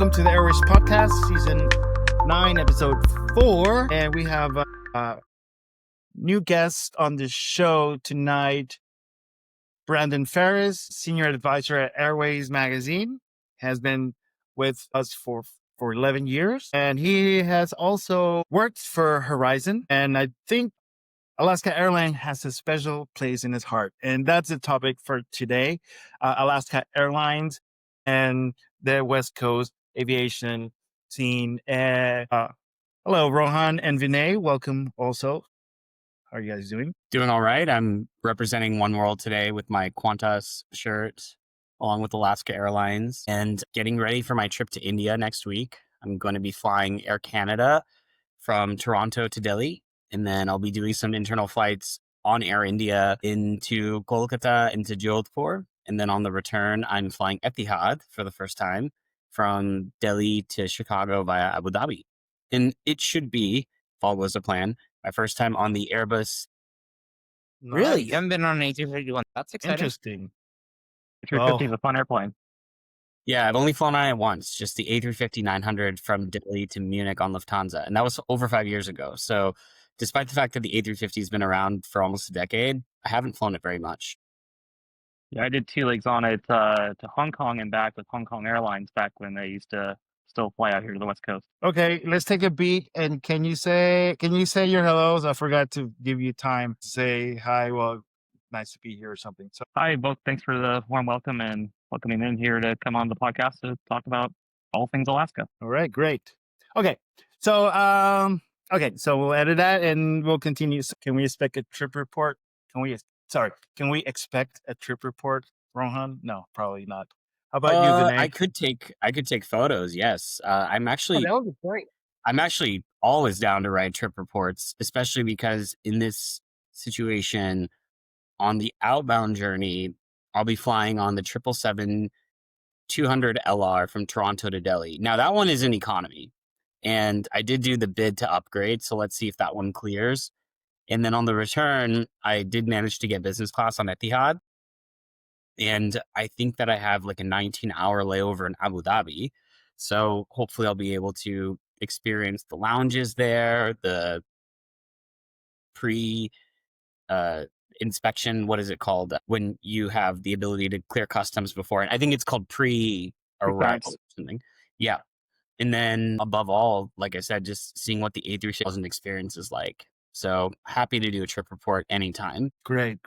welcome to the Airways podcast, season 9, episode 4. And we have a new guest on the show tonight, Brandon Farris, senior advisor at Airways magazine, has been with us for 11 years. And he has also worked for Horizon. And I think Alaska Airlines has a special place in his heart. And that's the topic for today, Alaska Airlines and the West Coast aviation scene. Hello, Rohan and Vinay. Welcome also. How are you guys doing? Doing all right. I'm representing One World today with my Qantas shirt, along with Alaska Airlines, and getting ready for my trip to India next week. I'm going to be flying Air Canada from Toronto to Delhi, and then I'll be doing some internal flights on Air India into Kolkata, into Jodhpur, and then on the return, I'm flying Etihad for the first time from Delhi to Chicago via Abu Dhabi. And it should be, if all goes to plan, my first time on the Airbus. Really? You haven't been on an A351? That's exciting. Interesting. A350 is a fun airplane. Yeah, I've only flown on it once, just the A350-900 from Delhi to Munich on Lufthansa. And that was over 5 years ago. So despite the fact that the A350 has been around for almost a decade, I haven't flown it very much. Yeah, I did 2 legs on it to Hong Kong and back with Hong Kong Airlines back when they used to still fly out here to the West Coast. Okay, let's take a beat. And can you say your hellos? I forgot to give you time to say hi. Well, nice to be here or something. So Hi, both. Thanks for the warm welcome and welcoming in here to come on the podcast to talk about all things Alaska. all right, great. Okay. So so we'll edit that and we'll continue. So can we expect a trip report? Can we expect a trip report, Rohan? No, probably not. How about you, Vinay? I could take photos. Yes, I'm actually that would be great. I'm actually always down to write trip reports, especially because in this situation, on the outbound journey, I'll be flying on the 777-200 LR from Toronto to Delhi. Now that one is in economy, and I did do the bid to upgrade, so let's see if that one clears. And then on the return, I did manage to get business class on Etihad. And I think that I have like a 19-hour layover in Abu Dhabi. So hopefully I'll be able to experience the lounges there, the inspection. What is it called? When you have the ability to clear customs before. And I think it's called pre-arrival or something. Yeah. And then above all, like I said, just seeing what the A350 experience is like. So happy to do a trip report anytime. Great.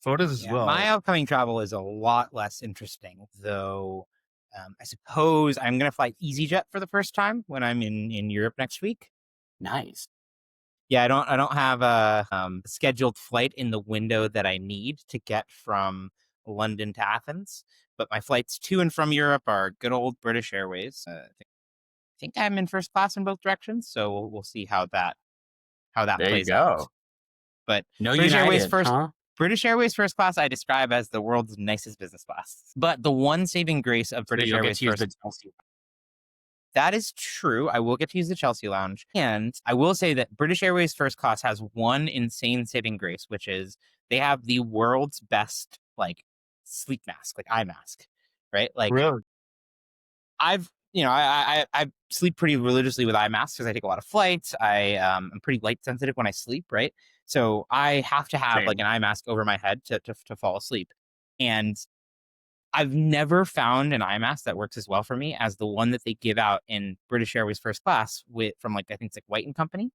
Photos as well. My upcoming travel is a lot less interesting, though. I suppose I'm going to fly EasyJet for the first time when I'm in Europe next week. Nice. Yeah, I don't have a scheduled flight in the window that I need to get from London to Athens, but my flights to and from Europe are good old British Airways. I think I'm in first class in both directions, so we'll see how that plays out. But no British United, Airways first. huh? British Airways first class I describe as the world's nicest business class. But the one saving grace of British Airways first class. That is true. I will get to use the Chelsea Lounge. And I will say that British Airways first class has one insane saving grace, which is they have the world's best sleep mask, eye mask, right? Really? I sleep pretty religiously with eye masks because I take a lot of flights. I'm pretty light sensitive when I sleep, right? So I have to have an eye mask over my head to fall asleep. And I've never found an eye mask that works as well for me as the one that they give out in British Airways first class from I think it's White & Company. And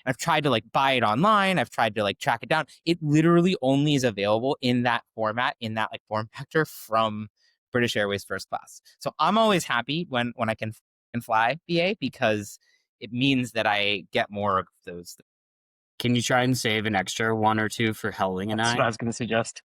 I've tried to buy it online. I've tried to track it down. It literally only is available in that format, in that form factor from British Airways first class. So I'm always happy when I can fly BA because it means that I get more of those. Can you try and save an extra 1 or 2 for Helling and That's I? what I was going to suggest.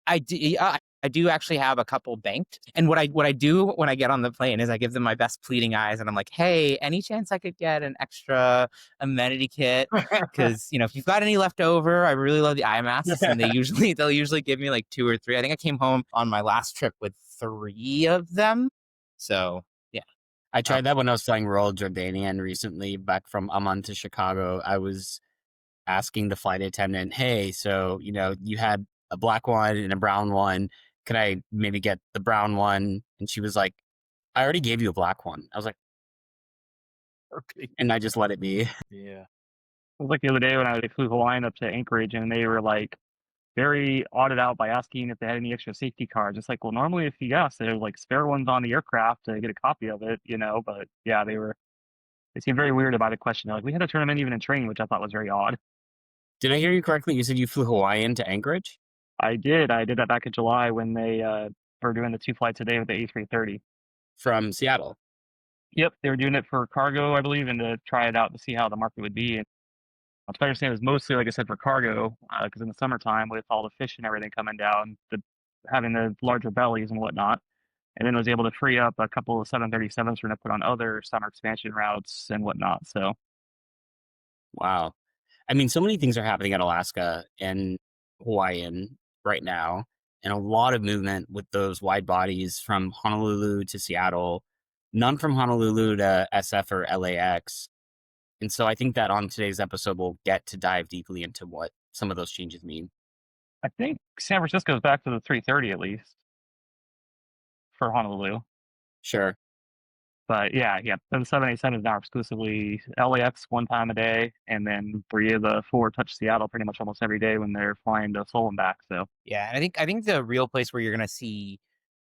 I do actually have a couple banked. And what I do when I get on the plane is I give them my best pleading eyes and I'm like, hey, any chance I could get an extra amenity kit? Because, if you've got any left over, I really love the eye masks. And they'll usually give me 2 or 3. I think I came home on my last trip with 3 of them. So, yeah. I tried that when I was flying Royal Jordanian recently back from Amman to Chicago. I was asking the flight attendant, hey, so, you had a black one and a brown one. Could I maybe get the brown one? And she was like, I already gave you a black one. I was like, Okay. and I just let it be. Yeah. It was like the other day when I flew Hawaiian up to Anchorage, and they were like very odded out by asking if they had any extra safety cards. It's like, well, normally if you ask, there's like spare ones on the aircraft to get a copy of it, But yeah, they seemed very weird about the question. They're like, we had to turn them in even in training, which I thought was very odd. Did I hear you correctly? You said you flew Hawaiian to Anchorage? I did that back in July when they were doing the 2 flights a day with the A330. From Seattle. Yep, they were doing it for cargo, I believe, and to try it out to see how the market would be. And I understand it was mostly, like I said, for cargo, because in the summertime with all the fish and everything coming down, having the larger bellies and whatnot, and then was able to free up a couple of 737s for them to put on other summer expansion routes and whatnot. So, Wow. I mean, so many things are happening at Alaska and Hawaiian right now, and a lot of movement with those wide bodies from Honolulu to Seattle, none from Honolulu to SF or LAX. And so I think that on today's episode, we'll get to dive deeply into what some of those changes mean. I think San Francisco's back to the 330 at least for Honolulu. Sure. But yeah. The 787 is now exclusively LAX one time a day, and then 3 of the 4 touch Seattle pretty much almost every day when they're flying to Seoul and back. So Yeah, and I think the real place where you're going to see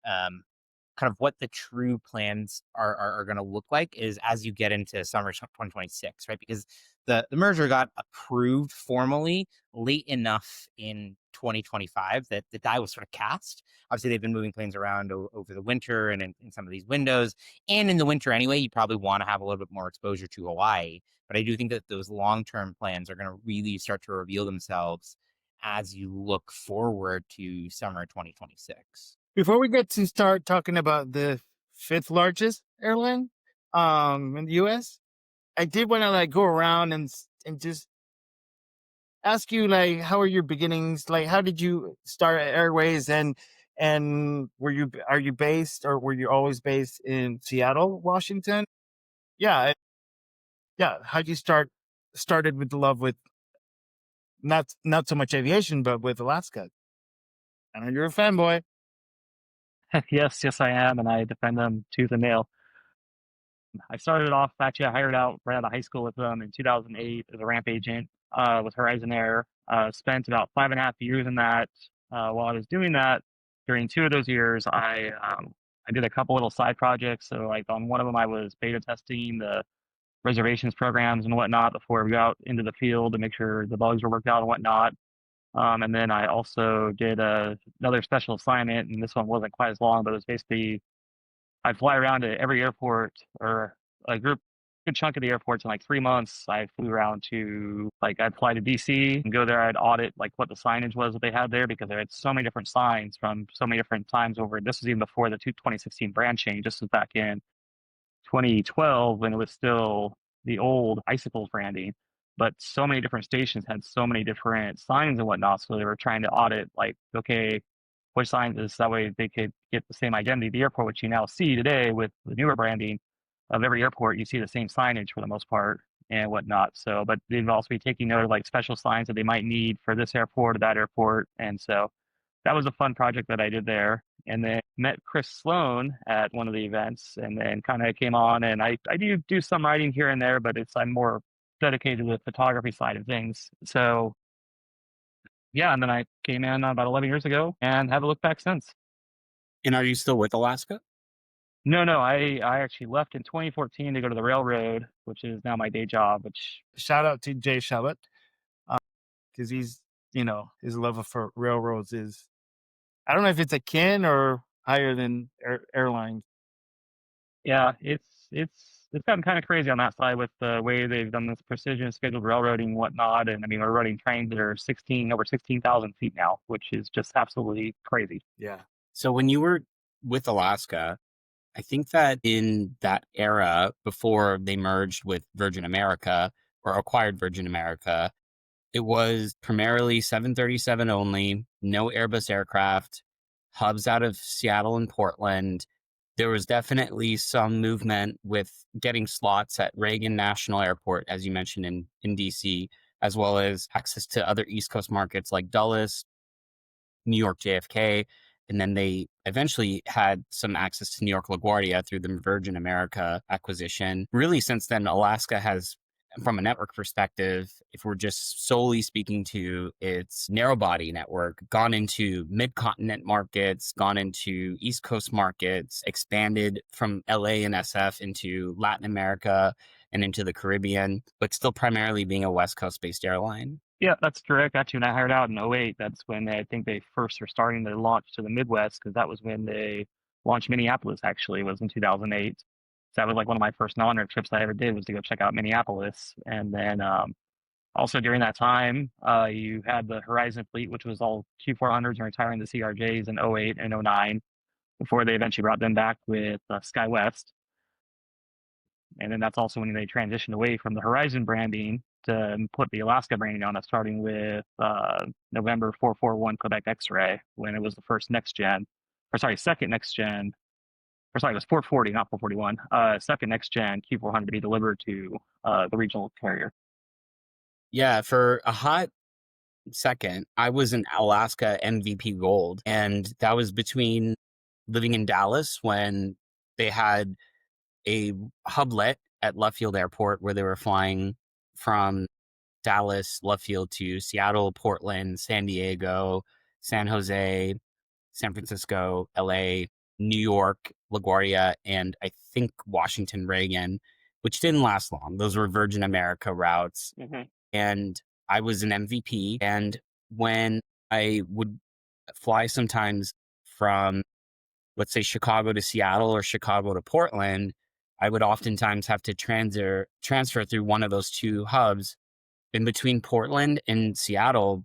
kind of what the true plans are going to look like is as you get into summer 2026, right? Because the merger got approved formally late enough in 2025 that the die was sort of cast. Obviously, they've been moving planes around over the winter and in some of these windows. And in the winter anyway, you probably want to have a little bit more exposure to Hawaii. But I do think that those long-term plans are going to really start to reveal themselves as you look forward to summer 2026. Before we get to start talking about the 5th largest airline in the US, I did want to like go around and just ask you like, how are your beginnings? Like, how did you start at Airways, and are you based, or were you always based in Seattle, Washington? Yeah. How'd you started with the love with not so much aviation, but with Alaska? I know you're a fanboy. yes, I am, and I defend them tooth and nail. I started off, actually, I hired out right out of high school with them in 2008 as a ramp agent with Horizon Air. Spent about 5.5 years in that. While I was doing that, during 2 of those years, I did a couple little side projects. So, like on one of them, I was beta testing the reservations programs and whatnot before we got into the field to make sure the bugs were worked out and whatnot. And then I also did another special assignment, and this one wasn't quite as long, but it was basically I'd fly around to every airport or a good chunk of the airports in like 3 months. I flew around to I'd fly to DC and go there. I'd audit like what the signage was that they had there, because they had so many different signs from so many different times over. This was even before the 2016 brand change. This was back in 2012 when it was still the old Icicles branding. But so many different stations had so many different signs and whatnot. So they were trying to audit, like, okay, which signs is that way they could get the same identity of the airport, which you now see today with the newer branding of every airport. You see the same signage for the most part and whatnot. So, but they'd also be taking note of like special signs that they might need for this airport or that airport. And so that was a fun project that I did there. And then met Chris Sloan at one of the events, and then kind of came on, and I do some writing here and there, but I'm more dedicated to the photography side of things. So yeah, and then I came in about 11 years ago and haven't looked back since. And are you still with Alaska? No, I actually left in 2014 to go to the railroad, which is now my day job. Which Shout out to Jay Shabbat, because he's his love for railroads is, I don't know if it's akin or higher than airlines. Yeah, it's gotten kind of crazy on that side with the way they've done this precision scheduled railroading and whatnot. And I mean, we're running trains that are over 16,000 feet now, which is just absolutely crazy. Yeah. So when you were with Alaska, I think that in that era before they merged with Virgin America or acquired Virgin America, it was primarily 737 only, no Airbus aircraft, hubs out of Seattle and Portland. There was definitely some movement with getting slots at Reagan National Airport, as you mentioned, in DC, as well as access to other East Coast markets like Dulles, New York JFK. And then they eventually had some access to New York LaGuardia through the Virgin America acquisition. Really, since then, Alaska has, from a network perspective, if we're just solely speaking to its narrow body network, gone into mid-continent markets, gone into East Coast markets, expanded from LA and SF into Latin America and into the Caribbean, but still primarily being a West Coast based airline. Yeah, that's correct. Actually, when I hired out in 08, that's when I think they first were starting to launch to the Midwest, because that was when they launched Minneapolis, actually, was in 2008. So that was like one of my first non-air trips I ever did, was to go check out Minneapolis. And then also during that time, you had the Horizon fleet, which was all Q400s and retiring the CRJs in 08 and 09, before they eventually brought them back with SkyWest. And then that's also when they transitioned away from the Horizon branding to put the Alaska branding on it, starting with November 441 Quebec X-Ray, when it was the first next gen, or sorry, second next gen, or sorry, it was 440, not 441, second next gen Q400 to be delivered to the regional carrier. Yeah, for a hot second, I was an Alaska MVP Gold, and that was between living in Dallas when they had a hublet at Love Field Airport where they were flying from Dallas, Love Field to Seattle, Portland, San Diego, San Jose, San Francisco, LA, New York, LaGuardia, and I think Washington Reagan, which didn't last long. Those were Virgin America routes. Mm-hmm. And I was an MVP. And when I would fly sometimes from, let's say, Chicago to Seattle or Chicago to Portland, I would oftentimes have to transfer through one of those two hubs. In between Portland and Seattle,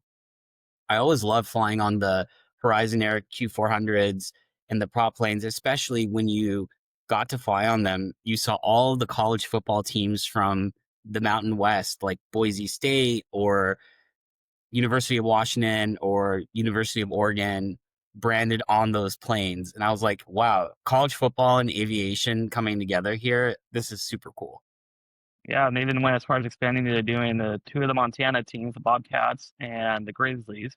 I always loved flying on the Horizon Air Q400s and the prop planes, especially when you got to fly on them. You saw all the college football teams from the Mountain West, like Boise State or University of Washington or University of Oregon, branded on those planes. And I was like, wow, college football and aviation coming together here. This is super cool. Yeah, and they even went as far as expanding to doing the two of the Montana teams, the Bobcats and the Grizzlies.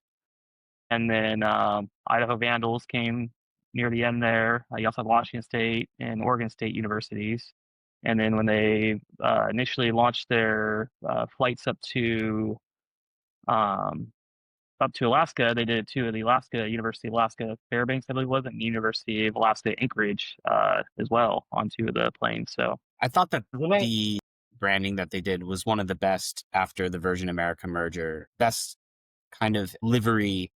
And then Idaho Vandals came near the end there. You also had Washington State and Oregon State universities. And then when they initially launched their flights up to Alaska, they did two of the University of Alaska Fairbanks, I believe it was, and University of Alaska Anchorage as well on two of the planes. So I thought that the branding that they did was one of the best after the Virgin America merger. Best kind of livery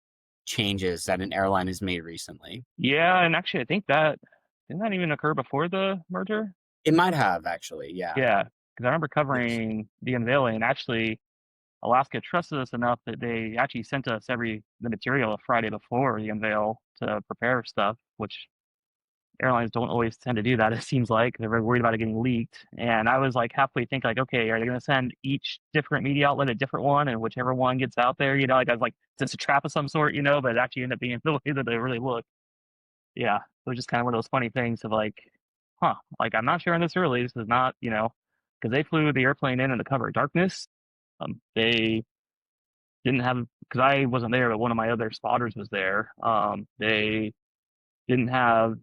changes that an airline has made recently. Yeah, and actually I think that didn't that even occur before the merger? It might have, actually, yeah. Yeah, because I remember covering the unveiling, and actually Alaska trusted us enough that they actually sent us the material a Friday before the unveil to prepare stuff, which airlines don't always tend to do that. It seems like they're very worried about it getting leaked. And I was like halfway thinking like, okay, are they going to send each different media outlet a different one, and whichever one gets out there, like I was like, it's a trap of some sort, but it actually ended up being the way that they really look. Yeah, it was just kind of one of those funny things of like, like I'm not sharing this early. This is not, because they flew the airplane in the cover of darkness. They didn't have, because I wasn't there, but one of my other spotters was there. They didn't have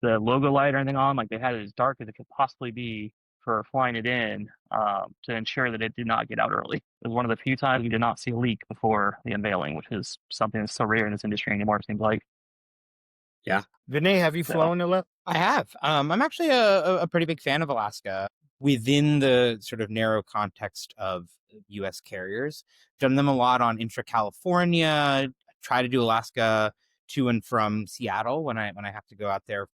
the logo light or anything on. Like they had it as dark as it could possibly be for flying it in to ensure that it did not get out early. It was one of the few times we did not see a leak before the unveiling, which is something that's so rare in this industry anymore, it seems like. Yeah. Vinay, have you flown a lot? I have. I'm actually a pretty big fan of Alaska within the sort of narrow context of U.S. carriers. Done them a lot on intra-California. Try to do Alaska to and from Seattle when I have to go out there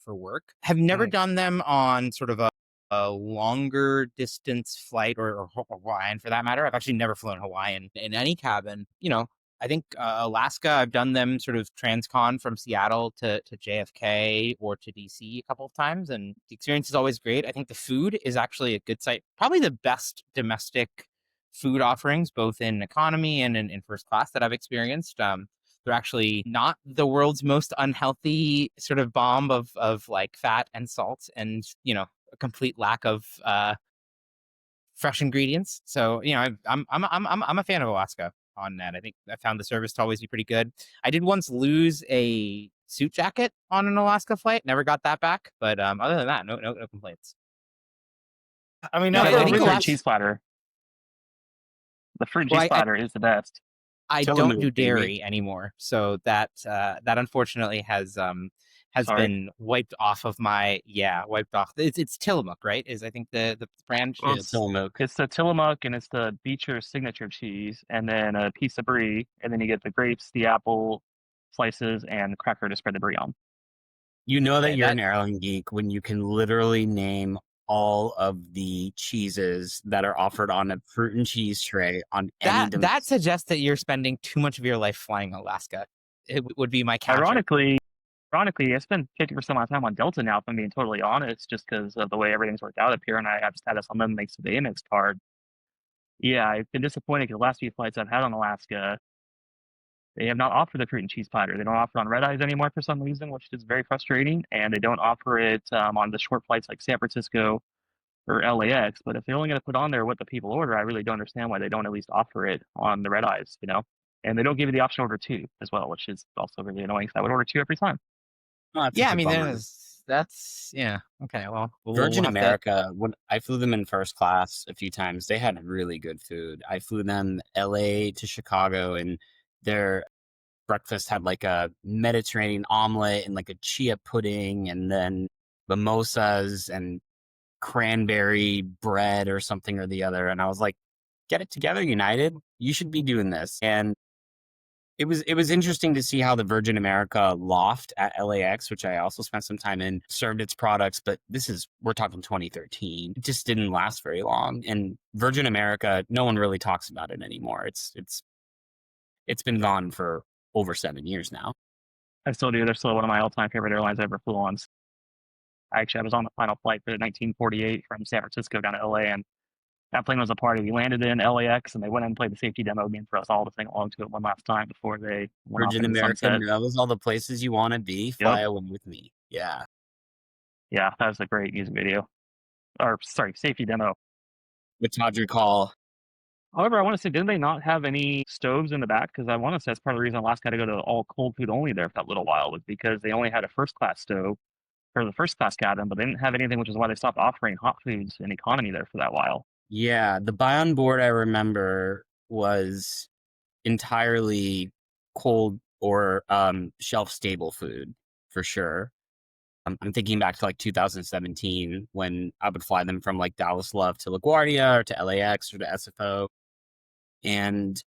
for work. Have never done them on sort of a longer distance flight or Hawaiian for that matter. I've actually never flown Hawaiian in any cabin. I think Alaska, I've done them sort of transcon from Seattle to JFK or to DC a couple of times, and the experience is always great. I think the food is actually a good site, probably the best domestic food offerings, both in economy and in first class that I've experienced. They're actually not the world's most unhealthy sort of bomb of like fat and salt and, a complete lack of fresh ingredients. So, I'm a fan of Alaska. on net. I think I found the service to always be pretty good. I did once lose a suit jacket on an Alaska flight. Never got that back. But other than that, no complaints. I mean, No, not I for a think the the fruit reason. last- cheese platter. The fruit Well, cheese platter is the best. I Tillamook, don't do baby. dairy anymore, so that unfortunately has Sorry. been wiped off of my wiped off. It's Tillamook, right? Is I think the brand. Well, It's Tillamook. It's the Tillamook and it's the Beecher signature cheese, and then a piece of brie, and then you get the grapes, the apple slices, and the cracker to spread the brie on. You know that Yeah, you're an airline geek when you can literally name all of the cheeses that are offered on a fruit and cheese tray on any that suggests that you're spending too much of your life flying Alaska. It would be my counter. Ironically, I spend 50% of my time on Delta now, if I'm being totally honest, just because of the way everything's worked out up here, and I have status on them thanks to the Amex card. Yeah, I've been disappointed because the last few flights I've had on Alaska, they have not offered the fruit and cheese platter. They don't offer it on red eyes anymore for some reason, which is very frustrating. And they don't offer it on the short flights like San Francisco or LAX. But if they're only going to put on there what the people order, I really don't understand why they don't at least offer it on the red eyes, And they don't give you the option to order two as well, which is also really annoying because I would order two every time. Yeah, I mean, that's okay. Well, Virgin we'll have to- America, when I flew them in first class a few times, they had really good food. I flew them LA to Chicago, and their breakfast had like a Mediterranean omelet and like a chia pudding, and then mimosas and cranberry bread or something or the other. And I was like, get it together, United. You should be doing this. And it was interesting to see how the Virgin America loft at LAX, which I also spent some time in, served its products. But we're talking 2013. It just didn't last very long. And Virgin America, no one really talks about it anymore. It's been gone for over 7 years now. I still do. They're still one of my all-time favorite airlines I ever flew on. I was on the final flight for 1948 from San Francisco down to LA, and that plane was a party. We landed in LAX, and they went in and played the safety demo game for us all to sing along to it one last time before they went Virgin off into the America sunset. knows all the places you want to be. Fly away with me. Yeah. Yeah, that was a great music video. Or, sorry, safety demo. With Todrick Hall. However, I want to say, didn't they not have any stoves in the back? Because I want to say that's part of the reason Alaska had to go to all cold food only there for that little while, was because they only had a first class stove for the first class cabin, but they didn't have anything, which is why they stopped offering hot foods in economy there for that while. Yeah, the buy on board I remember was entirely cold or shelf stable food for sure. I'm thinking back to like 2017 when I would fly them from like Dallas Love to LaGuardia or to LAX or to SFO. And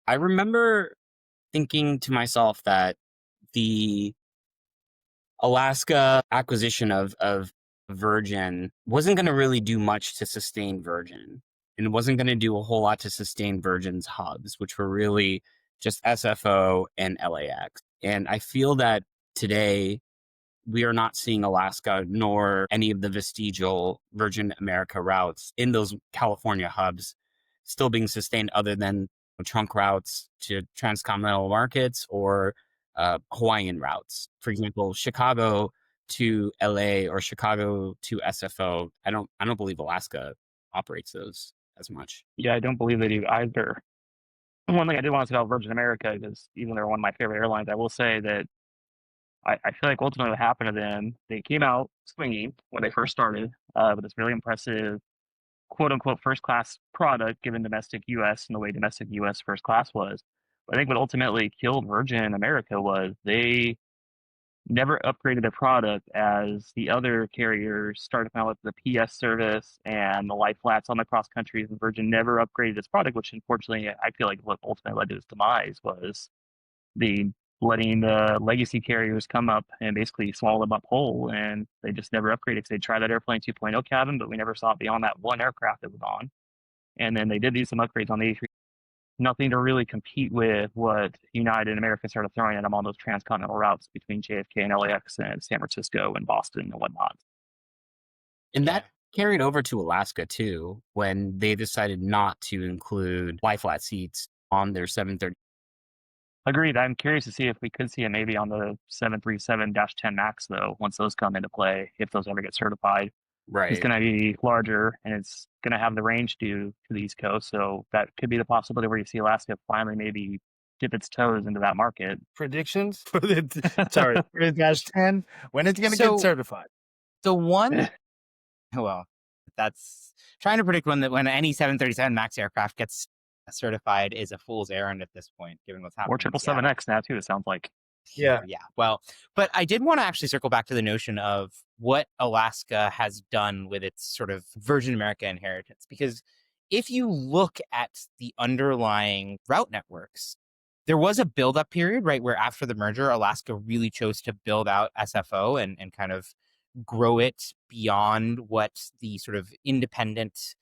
I remember thinking to myself that the Alaska acquisition of Virgin wasn't going to really do much to sustain Virgin, and it wasn't going to do a whole lot to sustain Virgin's hubs, which were really just SFO and LAX. And I feel that today we are not seeing Alaska nor any of the vestigial Virgin America routes in those California hubs still being sustained, other than trunk routes to transcontinental markets or Hawaiian routes. For example, Chicago to LA or Chicago to SFO. I don't believe Alaska operates those as much. Yeah, I don't believe they do either. One thing I did want to say about Virgin America, because even though they're one of my favorite airlines, I will say that I feel like ultimately what happened to them, they came out swinging when they first started with this really impressive quote unquote first class product given domestic US and the way domestic US first class was. But I think what ultimately killed Virgin America was they never upgraded their product as the other carriers started out with the PS service and the lie flats on the cross countries, and Virgin never upgraded its product, which unfortunately I feel like what ultimately led to its demise was the letting the legacy carriers come up and basically swallow them up whole, and they just never upgraded because they tried that airplane 2.0 cabin, but we never saw it beyond that one aircraft it was on. And then they did do some upgrades on the A3. Nothing to really compete with what United and America started throwing at them on those transcontinental routes between JFK and LAX and San Francisco and Boston and whatnot. And that carried over to Alaska too, when they decided not to include lie flat seats on their 730. Agreed. I'm curious to see if we could see it maybe on the 737-10 MAX, though, once those come into play, if those ever get certified. It's going to be larger, and it's going to have the range to the East Coast. So that could be the possibility where you see Alaska finally maybe dip its toes into that market. Predictions for the Dash 10, when it's going to get certified. The one, well, that's trying to predict when any 737 MAX aircraft gets certified is a fool's errand at this point, given what's happening. Or 777X now too, it sounds like. Yeah. Well, but I did want to actually circle back to the notion of what Alaska has done with its sort of Virgin America inheritance, because if you look at the underlying route networks, there was a build-up period, right, where after the merger, Alaska really chose to build out SFO and kind of grow it beyond what the sort of independent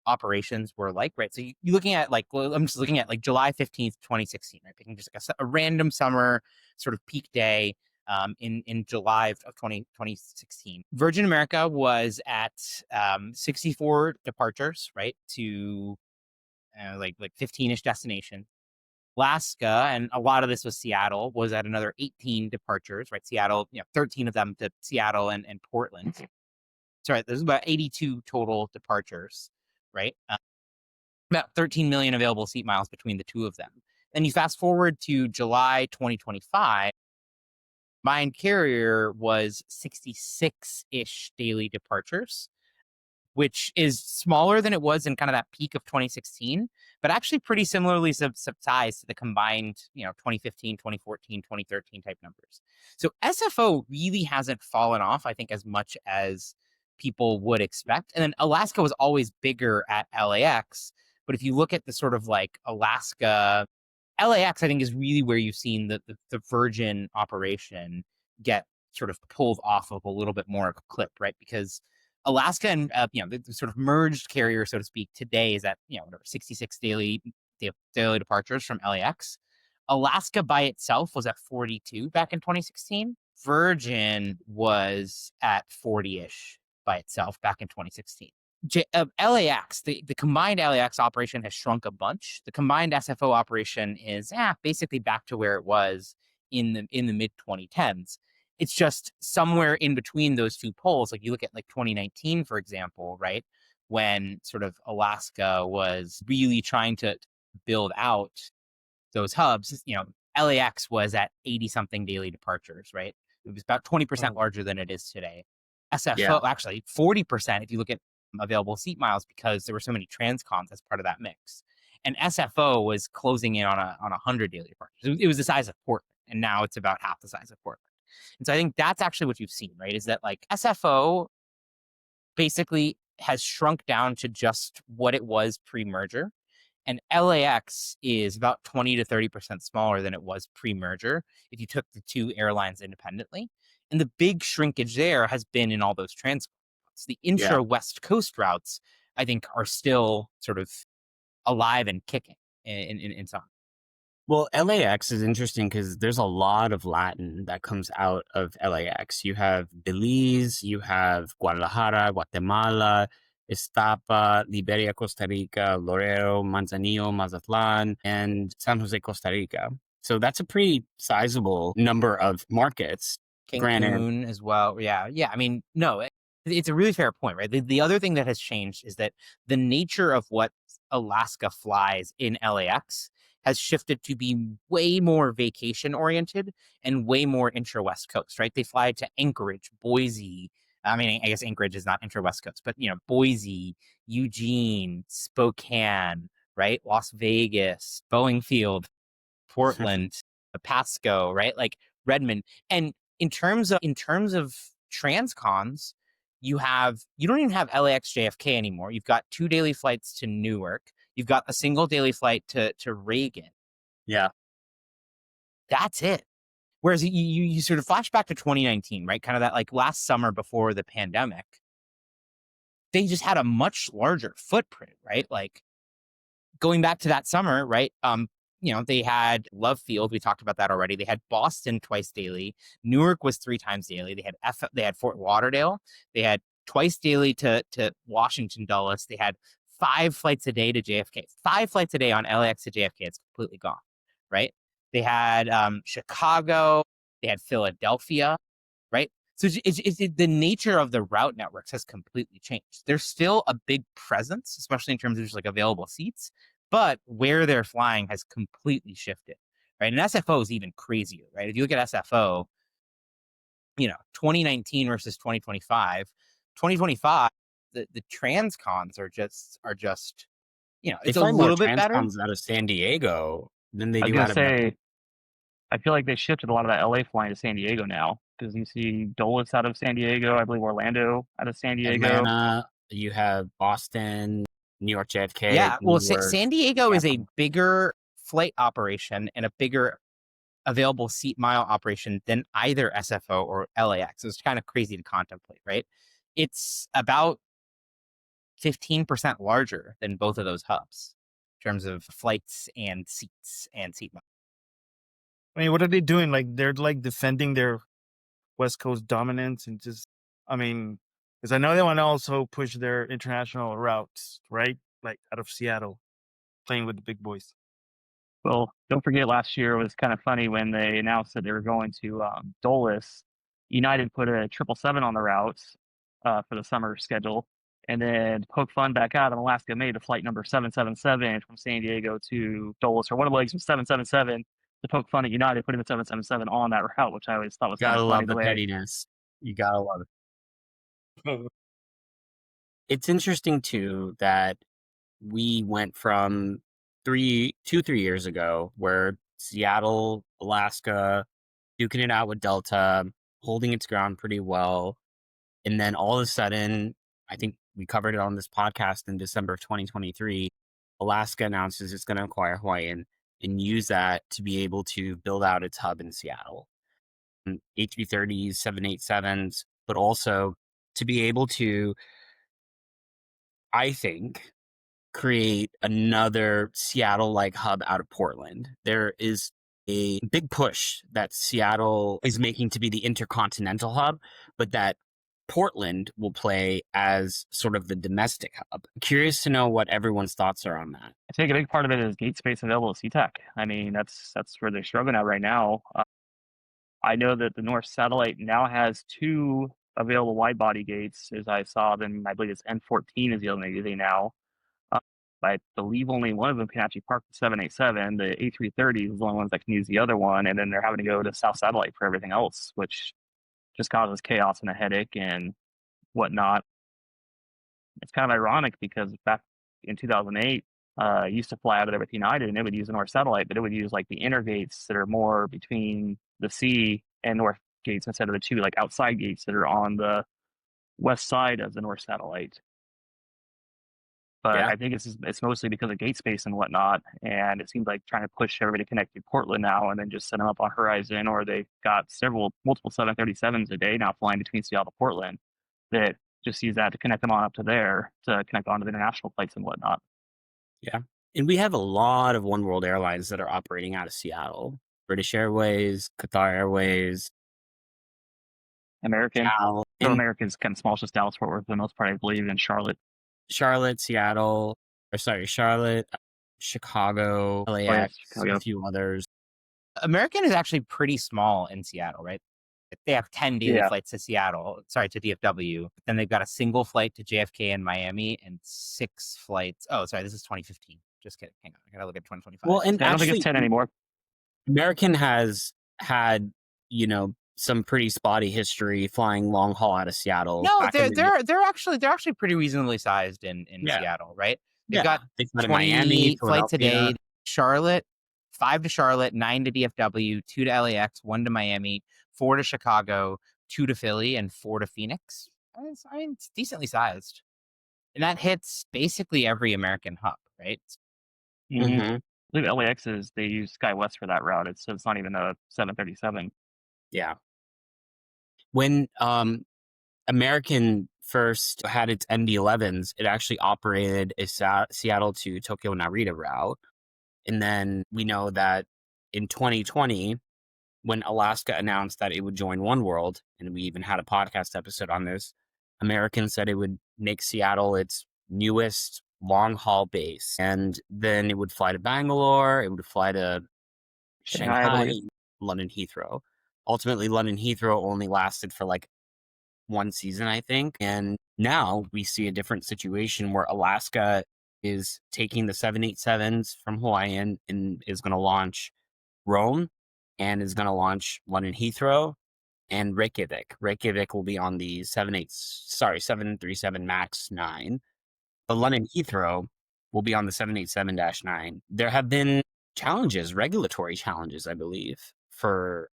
operations were like, right? So you're looking at I'm just looking at July 15th, 2016, right? Picking just a random summer sort of peak day in July of 2016. Virgin America was at 64 departures, right, to 15-ish destinations. Alaska, and a lot of this was Seattle, was at another 18 departures, right? Seattle, 13 of them to Seattle and Portland. Sorry, there's about 82 total departures, right? About 13 million available seat miles between the two of them. Then you fast forward to July 2025, combined carrier was 66-ish daily departures, which is smaller than it was in kind of that peak of 2016, but actually pretty similarly sized to the combined, 2015, 2014, 2013 type numbers. So SFO really hasn't fallen off, I think, as much as people would expect. And then Alaska was always bigger at LAX. But if you look at the sort of Alaska, LAX, I think, is really where you've seen the Virgin operation get sort of pulled off of a little bit more of a clip, right? Because Alaska and the sort of merged carrier, so to speak, today is at 66 daily departures from LAX. Alaska by itself was at 42 back in 2016. Virgin was at 40-ish by itself back in 2016. LAX, the combined LAX operation has shrunk a bunch. The combined SFO operation is basically back to where it was in the mid 2010s. It's just somewhere in between those two poles. Like you look at 2019, for example, right? When sort of Alaska was really trying to build out those hubs, LAX was at 80 something daily departures, right? It was about 20% larger than it is today. SFO, actually 40% if you look at available seat miles, because there were so many transcons as part of that mix. And SFO was closing in on 100 daily departures. It was the size of Portland, and now it's about half the size of Portland. And so I think that's actually what you've seen, right? Is that SFO basically has shrunk down to just what it was pre-merger. And LAX is about 20 to 30% smaller than it was pre-merger if you took the two airlines independently. And the big shrinkage there has been in all those transcons. The intra-West Coast routes, I think, are still sort of alive and kicking in some. Well, LAX is interesting because there's a lot of Latin that comes out of LAX. You have Belize, you have Guadalajara, Guatemala, Estapa, Liberia, Costa Rica, Laredo, Manzanillo, Mazatlan, and San Jose, Costa Rica. So that's a pretty sizable number of markets. Cancun as well. Yeah. I mean, no, it's a really fair point, right? The other thing that has changed is that the nature of what Alaska flies in LAX has shifted to be way more vacation oriented and way more intra-West Coast, right? They fly to Anchorage, Boise. I mean, I guess Anchorage is not intra-West Coast, but, Boise, Eugene, Spokane, right? Las Vegas, Boeing Field, Portland, Pasco, right? Redmond. And in terms of transcons, you don't even have LAX JFK anymore. You've got 2 daily flights to Newark. You've got a single daily flight to Reagan. Yeah. That's it. Whereas you sort of flash back to 2019, right? Kind of that last summer before the pandemic. They just had a much larger footprint, right? Going back to that summer, right? They had Love Field. We talked about that already. They had Boston twice daily. Newark was 3 times daily. They had Fort Lauderdale. They had twice daily to Washington Dulles. They had 5 flights a day to JFK. 5 flights a day on LAX to JFK. It's completely gone, right? They had Chicago. They had Philadelphia, right? So the nature of the route networks has completely changed. There's still a big presence, especially in terms of just like available seats, but where they're flying has completely shifted, right? And SFO is even crazier, right? If you look at SFO, 2019 versus 2025, 2025, the transcons are just They it's a fly more little bit better. transcons out of San Diego than they I was do gonna out of say, I feel like they shifted a lot of that LA flying to San Diego now because you see Dulles out of San Diego, I believe Orlando out of San Diego. Atlanta. You have Boston, New York JFK. Yeah, well, Newark, San Diego is a Tampa. bigger flight operation and a bigger available seat mile operation than either SFO or LAX. It's kind of crazy to contemplate, right? It's about 15% larger than both of those hubs in terms of flights and seats and seat miles. I mean, what are they doing? Like, they're like defending their West Coast dominance and just, I mean, because I know they want to also push their international routes, right? Like out of Seattle, playing with the big boys. Well, don't forget last year was kind of funny when they announced that they were going to Dulles. United put a 777 on the routes for the summer schedule, and then poke fun back out, and Alaska made a flight number 777 from San Diego to Dulles, or one of the legs was 777. To poke fun at United putting the 777 on that route, which I always thought was kind Gotta of funny. love the pettiness. You gotta love it. It's interesting too that we went from 3 years ago where Seattle, Alaska, duking it out with Delta, holding its ground pretty well. And then all of a sudden, I think we covered it on this podcast in December of 2023, Alaska announces it's going to acquire Hawaiian and use that to be able to build out its hub in Seattle. A330s, 787s, but also to be able to, I think, create another Seattle-like hub out of Portland. There is a big push that Seattle is making to be the intercontinental hub, but that Portland will play as sort of the domestic hub. Curious to know what everyone's thoughts are on that. I think a big part of it is gate space available to SeaTac. I mean, that's where they're struggling at right now. I know that the North Satellite now has 2 available wide body gates, as I saw them. I believe it's N14 is the only they're using now. I believe only one of them can actually park the 787. The A330 is the only ones that can use the other one, and then they're having to go to South Satellite for everything else, which just causes chaos and a headache and whatnot. It's kind of ironic because back in 2008, I used to fly out of there with United, and it would use the North Satellite, but it would use like the inner gates that are more between the sea and North gates instead of the 2 like outside gates that are on the west side of the North Satellite. But Yeah. I think it's mostly because of gate space and whatnot, and it seems like trying to push everybody to connect to Portland now and then just set them up on Horizon, or they've got multiple 737s a day now flying between Seattle and Portland that just use that to connect them on up to there to connect onto the international flights and whatnot. Yeah. And we have a lot of One World airlines that are operating out of Seattle. British Airways, Qatar Airways, American. Cal, So and American's kind of small, it's just Dallas Fort Worth for the most part, I believe, and Charlotte. Charlotte, Chicago, LAX, Chicago. a few others. American is actually pretty small in Seattle, right? They have 10 daily flights to Seattle, to DFW. But then they've got a single flight to JFK and Miami and 6 flights. Oh, sorry, this is 2015. Just kidding. Hang on, I gotta look at 2025. Well, and I don't actually, think it's 10 anymore. American has had, some pretty spotty history flying long haul out of Seattle. No, they're actually pretty reasonably sized in Seattle, right? They've got they fly to 20 Miami, flights a day. Philadelphia. Charlotte, 5 to Charlotte, 9 to DFW, 2 to LAX, 1 to Miami, 4 to Chicago, 2 to Philly, and 4 to Phoenix. I mean, it's decently sized. And that hits basically every American hub, right? Mm-hmm. I believe LAX they use SkyWest for that route. It's not even a 737. Yeah. When American first had its MD-11s, it actually operated a Seattle to Tokyo Narita route. And then we know that in 2020, when Alaska announced that it would join One World, and we even had a podcast episode on this, American said it would make Seattle its newest long-haul base. And then it would fly to Bangalore, it would fly to Shanghai, London Heathrow. Ultimately, London Heathrow only lasted for like one season, I think. And now we see a different situation where Alaska is taking the 787s from Hawaiian and is going to launch Rome and is going to launch London Heathrow and Reykjavik. Reykjavik will be on the 737 MAX 9. The London Heathrow will be on the 787-9. There have been challenges, regulatory challenges, I believe, for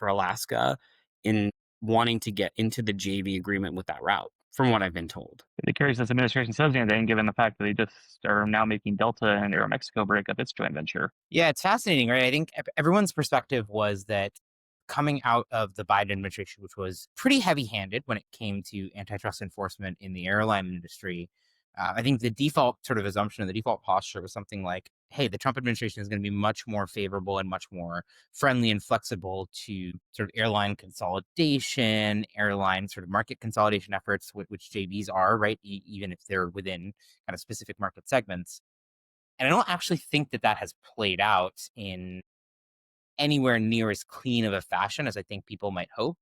Alaska in wanting to get into the JV agreement with that route, from what I've been told. It curious this administration says anything, given the fact that they just are now making Delta and Aeromexico break up its joint venture. Yeah, it's fascinating, right? I think everyone's perspective was that coming out of the Biden administration, which was pretty heavy-handed when it came to antitrust enforcement in the airline industry, I think the default sort of assumption and the default posture was something like, hey, the Trump administration is going to be much more favorable and much more friendly and flexible to sort of airline consolidation, airline sort of market consolidation efforts, which JVs are, right? Even if they're within kind of specific market segments. And I don't actually think that has played out in anywhere near as clean of a fashion as I think people might hope.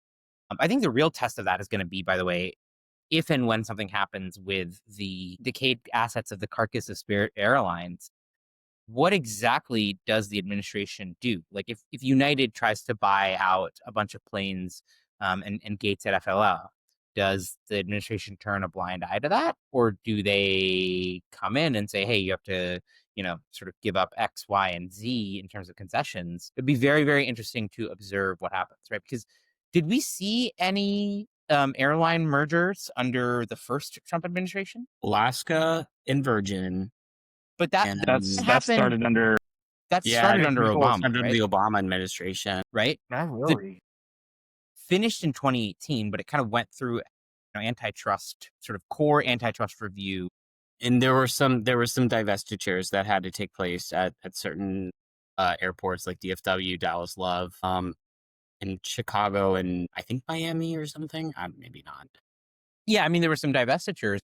I think the real test of that is going to be, by the way, if and when something happens with the decayed assets of the carcass of Spirit Airlines, what exactly does the administration do? Like if United tries to buy out a bunch of planes and gates at FLL, does the administration turn a blind eye to that? Or do they come in and say, hey, you have to, sort of give up X, Y, and Z in terms of concessions? It'd be very, very interesting to observe what happens, right? Because did we see any airline mergers under the first Trump administration? Alaska and Virgin. But that started under Obama, under right? the Obama administration, right? Not really. Finished in 2018, but it kind of went through antitrust, sort of core antitrust review. And there were some divestitures that had to take place at certain airports like DFW, Dallas Love, in Chicago, and I think Miami or something. Maybe not. Yeah, I mean there were some divestitures.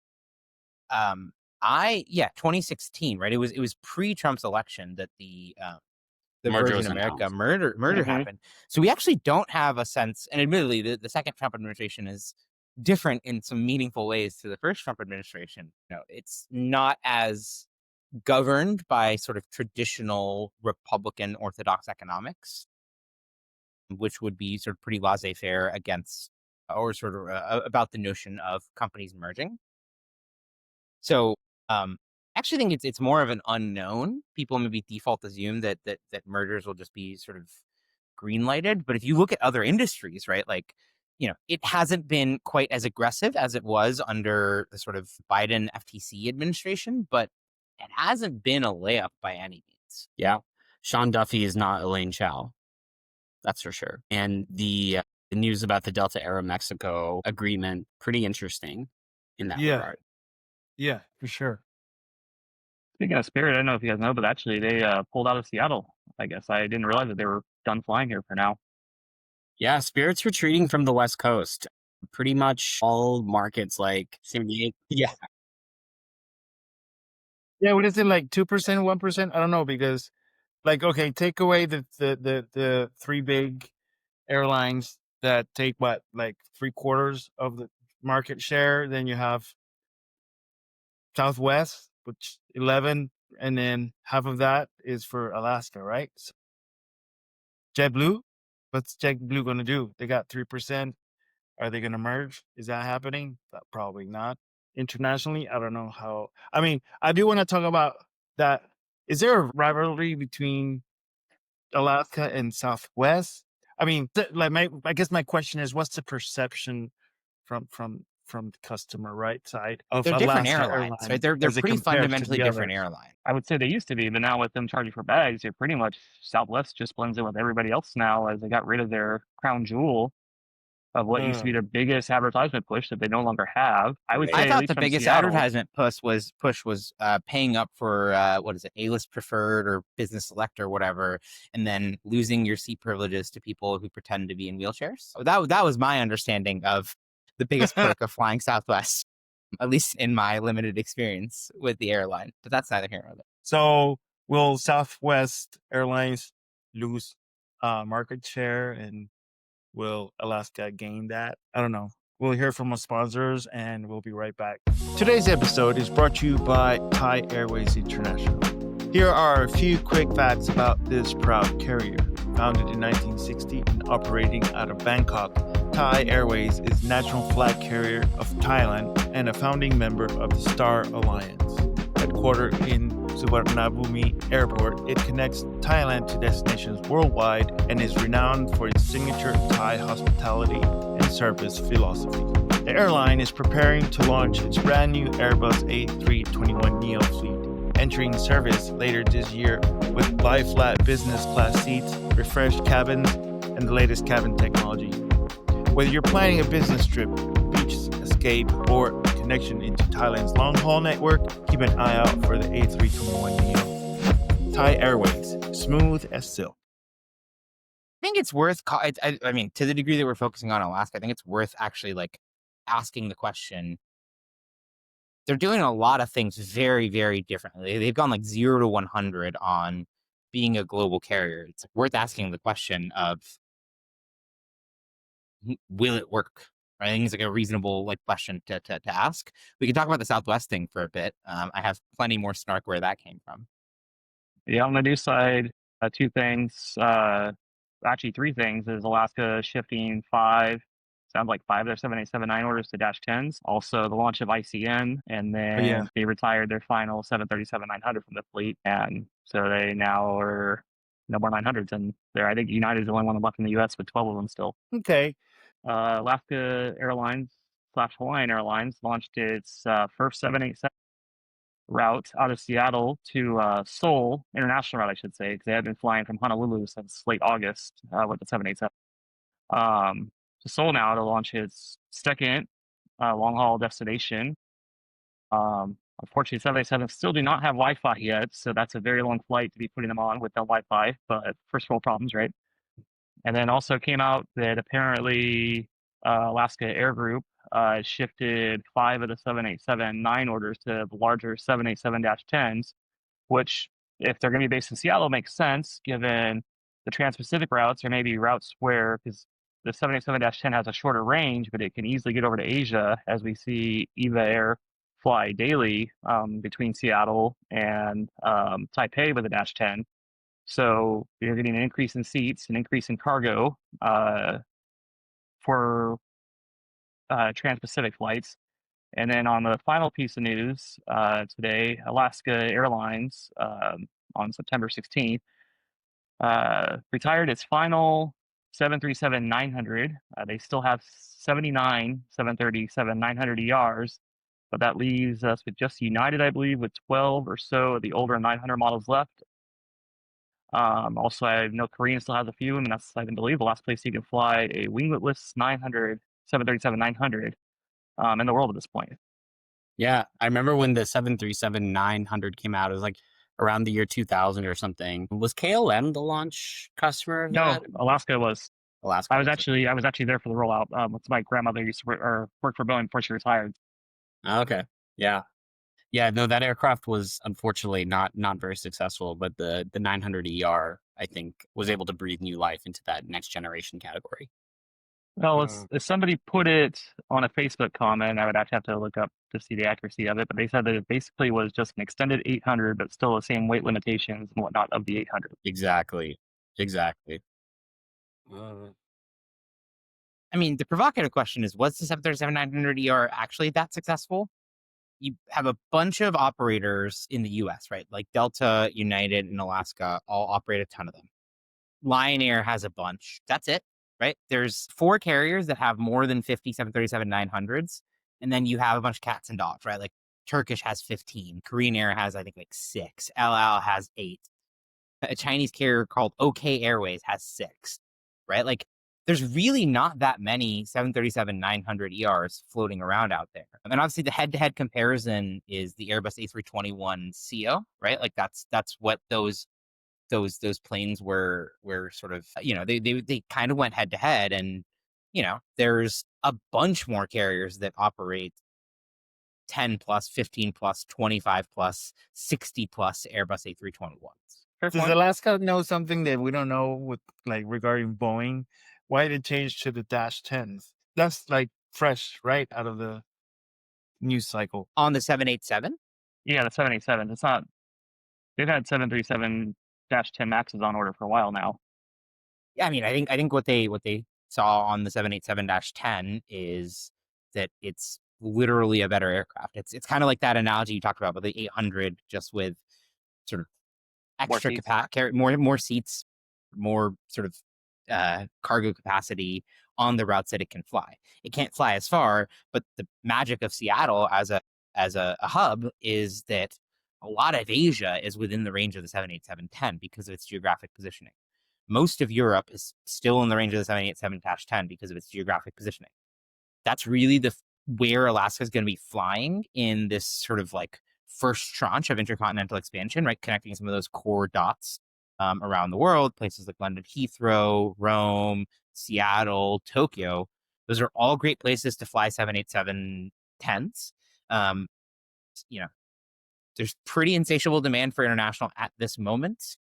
2016, right? It was pre-Trump's election that the Virgin America murder happened. So we actually don't have a sense, and admittedly, the second Trump administration is different in some meaningful ways to the first Trump administration. It's not as governed by sort of traditional Republican orthodox economics, which would be sort of pretty laissez-faire against or sort of about the notion of companies merging. So I actually think it's more of an unknown. People maybe default assume that mergers will just be sort of green lighted. But if you look at other industries, right, like, it hasn't been quite as aggressive as it was under the sort of Biden FTC administration, but it hasn't been a layup by any means. Yeah. Sean Duffy is not Elaine Chao. That's for sure. And the news about the Delta Aeromexico agreement, pretty interesting in that regard. Yeah, for sure. Speaking of Spirit, I don't know if you guys know, but actually they pulled out of Seattle. I guess I didn't realize that they were done flying here for now. Yeah, Spirit's retreating from the West Coast. Pretty much all markets like San Diego. Yeah. Yeah, what is it, like 2%, 1%? I don't know, because okay, take away the three big airlines that take what, like 3/4 of the market share. Then you have Southwest, which 11, and then half of that is for Alaska, right? So JetBlue, what's JetBlue going to do? They got 3%. Are they going to merge? Is that happening? Probably not. Internationally, I don't know how. I mean, I do want to talk about that. Is there a rivalry between Alaska and Southwest? I mean, I guess my question is, what's the perception from the customer side of They're Alaska different airlines, right? They're pretty fundamentally different airlines. I would say they used to be, but now with them charging for bags, you're pretty much Southwest just blends in with everybody else now, as they got rid of their crown jewel of what used to be their biggest advertisement push that they no longer have. I thought the biggest advertisement push was paying up for A-list preferred or business select or whatever, and then losing your seat privileges to people who pretend to be in wheelchairs. So that was my understanding of the biggest perk of flying Southwest, at least in my limited experience with the airline. But that's neither here nor there. So will Southwest Airlines lose market share, and will Alaska gain that? I don't know. We'll hear from our sponsors and we'll be right back. Today's episode is brought to you by Thai Airways International. Here are a few quick facts about this proud carrier. Founded in 1960 and operating out of Bangkok, Thai Airways is national flag carrier of Thailand and a founding member of the Star Alliance. Headquartered in Suvarnabhumi Airport, it connects Thailand to destinations worldwide and is renowned for its signature Thai hospitality and service philosophy. The airline is preparing to launch its brand new Airbus A321neo fleet, entering service later this year with lie-flat business class seats, refreshed cabins, and the latest cabin technology. Whether you're planning a business trip, beach escape, or connection into Thailand's long-haul network, keep an eye out for the A321neo. Thai Airways, smooth as silk. I think it's worth, I mean, to the degree that we're focusing on Alaska, I think it's worth actually like asking the question. They're doing a lot of things very, very differently. They've gone like 0 to 100 on being a global carrier. It's worth asking the question of, will it work? I think it's like a reasonable like question to ask. We can talk about the Southwest thing for a bit. I have plenty more snark where that came from. Yeah, on the news side, 2 things. Actually, 3 things is Alaska shifting 5 of their 787-9 orders to -10s. Also, the launch of ICN, and then they retired their final 737-900 from the fleet, and so they now are no more 900s. And I think United is the only one left in the U.S. with 12 of them still. Okay. Alaska Airlines / Hawaiian Airlines launched its first 787 route out of Seattle to Seoul, international route, I should say, because they had been flying from Honolulu since late August with the 787. To Seoul now to launch its second long-haul destination. Unfortunately, 787 still do not have Wi-Fi yet, so that's a very long flight to be putting them on with no Wi-Fi, but first world problems, right? And then also came out that apparently Alaska Air Group shifted 5 of the 787-9 orders to the larger 787-10s, which, if they're going to be based in Seattle, makes sense given the Trans-Pacific routes, or maybe routes where, because the 787-10 has a shorter range, but it can easily get over to Asia, as we see EVA Air fly daily between Seattle and Taipei with a -10. So you're getting an increase in seats, an increase in cargo for Trans-Pacific flights. And then on the final piece of news today, Alaska Airlines on September 16th retired its final 737-900. They still have 79 737-900ERs, but that leaves us with just United, I believe, with 12 or so of the older 900 models left. Also, I know Korean still has a few, and that's, I believe, the last place you can fly a wingletless 737-900 in the world at this point. Yeah, I remember when the 737-900 came out. It was like around the year 2000 or something. Was KLM the launch customer of that? No, Alaska was. Alaska. I was actually there for the rollout. My grandmother used to work for Boeing before she retired. Okay. Yeah. Yeah, no, that aircraft was unfortunately not very successful, but the 900ER, I think, was able to breathe new life into that next generation category. Well, if somebody put it on a Facebook comment, I would actually have to look up to see the accuracy of it, but they said that it basically was just an extended 800, but still the same weight limitations and whatnot of the 800. Exactly. I mean, the provocative question is, was the 737-900ER actually that successful? You have a bunch of operators in the U.S., right? Like Delta, United, and Alaska all operate a ton of them. Lion Air has a bunch. That's it, right? There's 4 carriers that have more than 50 737-900s, and then you have a bunch of cats and dogs, right? Like Turkish has 15. Korean Air has, I think, like 6. El Al has 8. A Chinese carrier called OK Airways has 6, right? Like, there's really not that many 737-900ERs floating around out there. And obviously the head-to-head comparison is the Airbus A321ceo, right? Like that's what those planes were sort of, they kind of went head-to-head. And, there's a bunch more carriers that operate 10 plus, 15 plus, 25 plus, 60 plus Airbus A321s. Does Alaska know something that we don't know with regarding Boeing? Why did it change to the -10s? That's like fresh right out of the news cycle. On the 787? Yeah, the 787. It's not. They've had 737-10 Maxes on order for a while now. Yeah, I mean, I think what they saw on the 787-10 is that it's literally a better aircraft. It's kind of like that analogy you talked about with the 800, just with sort of extra capacity, more seats, more sort of cargo capacity on the routes that it can fly. It can't fly as far, but the magic of Seattle as a hub is that a lot of Asia is within the range of the 787-10 because of its geographic positioning. Most of Europe is still in the range of the 787-10 because of its geographic positioning. That's really where Alaska is going to be flying in this sort of like first tranche of intercontinental expansion, right? Connecting some of those core dots around the world, places like London Heathrow, Rome, Seattle, Tokyo. Those are all great places to fly 787-10s. There's pretty insatiable demand for international at this moment.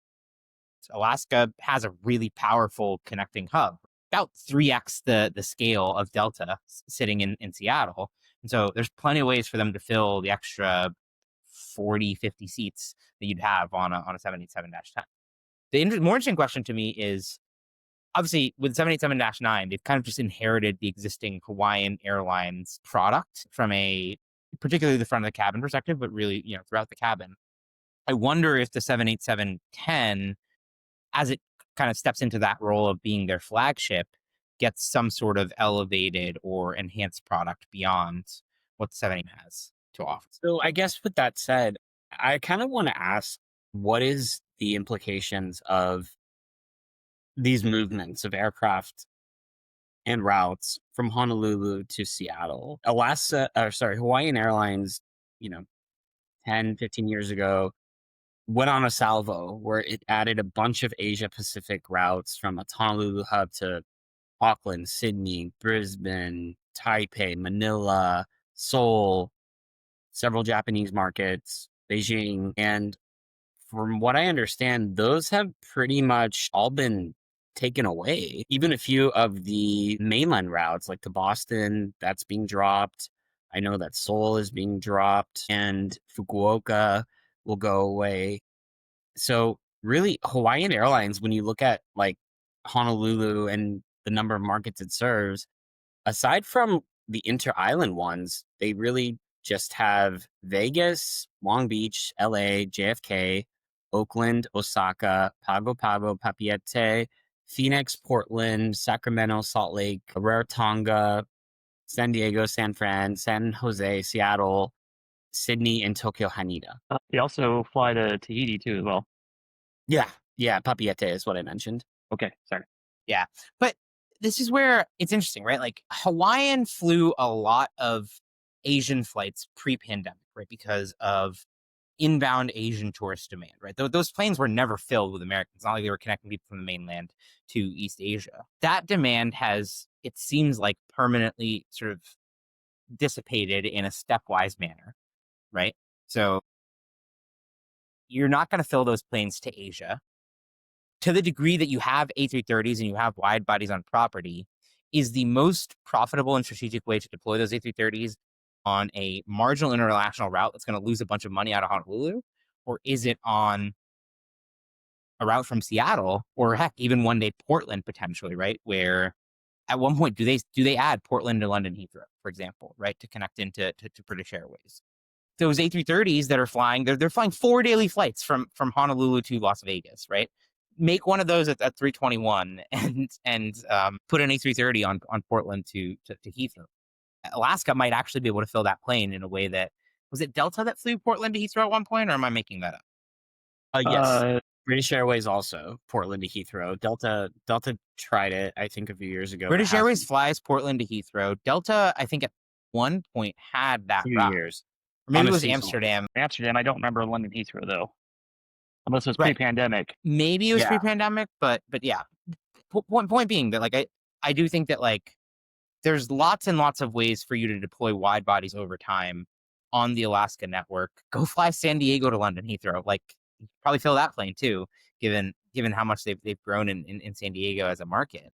Alaska has a really powerful connecting hub, about 3x the scale of Delta sitting in Seattle. And so there's plenty of ways for them to fill the extra 40, 50 seats that you'd have on a 787-10. The more interesting question to me is, obviously, with 787-9, they've kind of just inherited the existing Hawaiian Airlines product from particularly the front of the cabin perspective, but really, throughout the cabin. I wonder if the 787-10, as it kind of steps into that role of being their flagship, gets some sort of elevated or enhanced product beyond what the 787 has to offer. So I guess with that said, I kind of want to ask, what is the implications of these movements of aircraft and routes from Honolulu to Seattle? Hawaiian Airlines, 10, 15 years ago, went on a salvo where it added a bunch of Asia Pacific routes from its Honolulu hub to Auckland, Sydney, Brisbane, Taipei, Manila, Seoul, several Japanese markets, Beijing. And from what I understand, those have pretty much all been taken away. Even a few of the mainland routes, like to Boston, that's being dropped. I know that Seoul is being dropped, and Fukuoka will go away. So really, Hawaiian Airlines, when you look at like Honolulu and the number of markets it serves, aside from the inter-island ones, they really just have Vegas, Long Beach, LA, JFK, Oakland, Osaka, Pago Pago, Papeete, Phoenix, Portland, Sacramento, Salt Lake, Rarotonga, San Diego, San Fran, San Jose, Seattle, Sydney, and Tokyo Haneda. They also fly to Tahiti too as well. Yeah, Papeete is what I mentioned. Okay, sorry. Yeah, but this is where it's interesting, right? Like Hawaiian flew a lot of Asian flights pre-pandemic, right? Because of inbound Asian tourist demand, right? Those planes were never filled with Americans. It's not like they were connecting people from the mainland to East Asia. That demand has, it seems like, permanently sort of dissipated in a stepwise manner, right? So you're not going to fill those planes to Asia. To the degree that you have A330s and you have wide bodies on property, is the most profitable and strategic way to deploy those A330s on a marginal international route that's going to lose a bunch of money out of Honolulu? Or is it on a route from Seattle, or heck, even one day Portland potentially, right? Where at one point, do they add Portland to London Heathrow, for example, right? To connect into to British Airways. Those A330s that are flying, they're flying 4 daily flights from Honolulu to Las Vegas, right? Make one of those at 321 and put an A330 on Portland to Heathrow. Alaska might actually be able to fill that plane in a way that, was it Delta that flew Portland to Heathrow at one point, or am I making that up? Yes. British Airways also, Portland to Heathrow. Delta tried it, I think, a few years ago. British Airways flies Portland to Heathrow. Delta, I think, at one point had that route. Years. Or maybe it was Amsterdam. Amsterdam, I don't remember London Heathrow, though. Unless it was pre-pandemic. Maybe it was pre-pandemic, but yeah. Point being that, like, I do think that, like, there's lots and lots of ways for you to deploy wide bodies over time on the Alaska network. Go fly San Diego to London Heathrow. Like, you probably fill that plane too, given how much they've grown in San Diego as a market.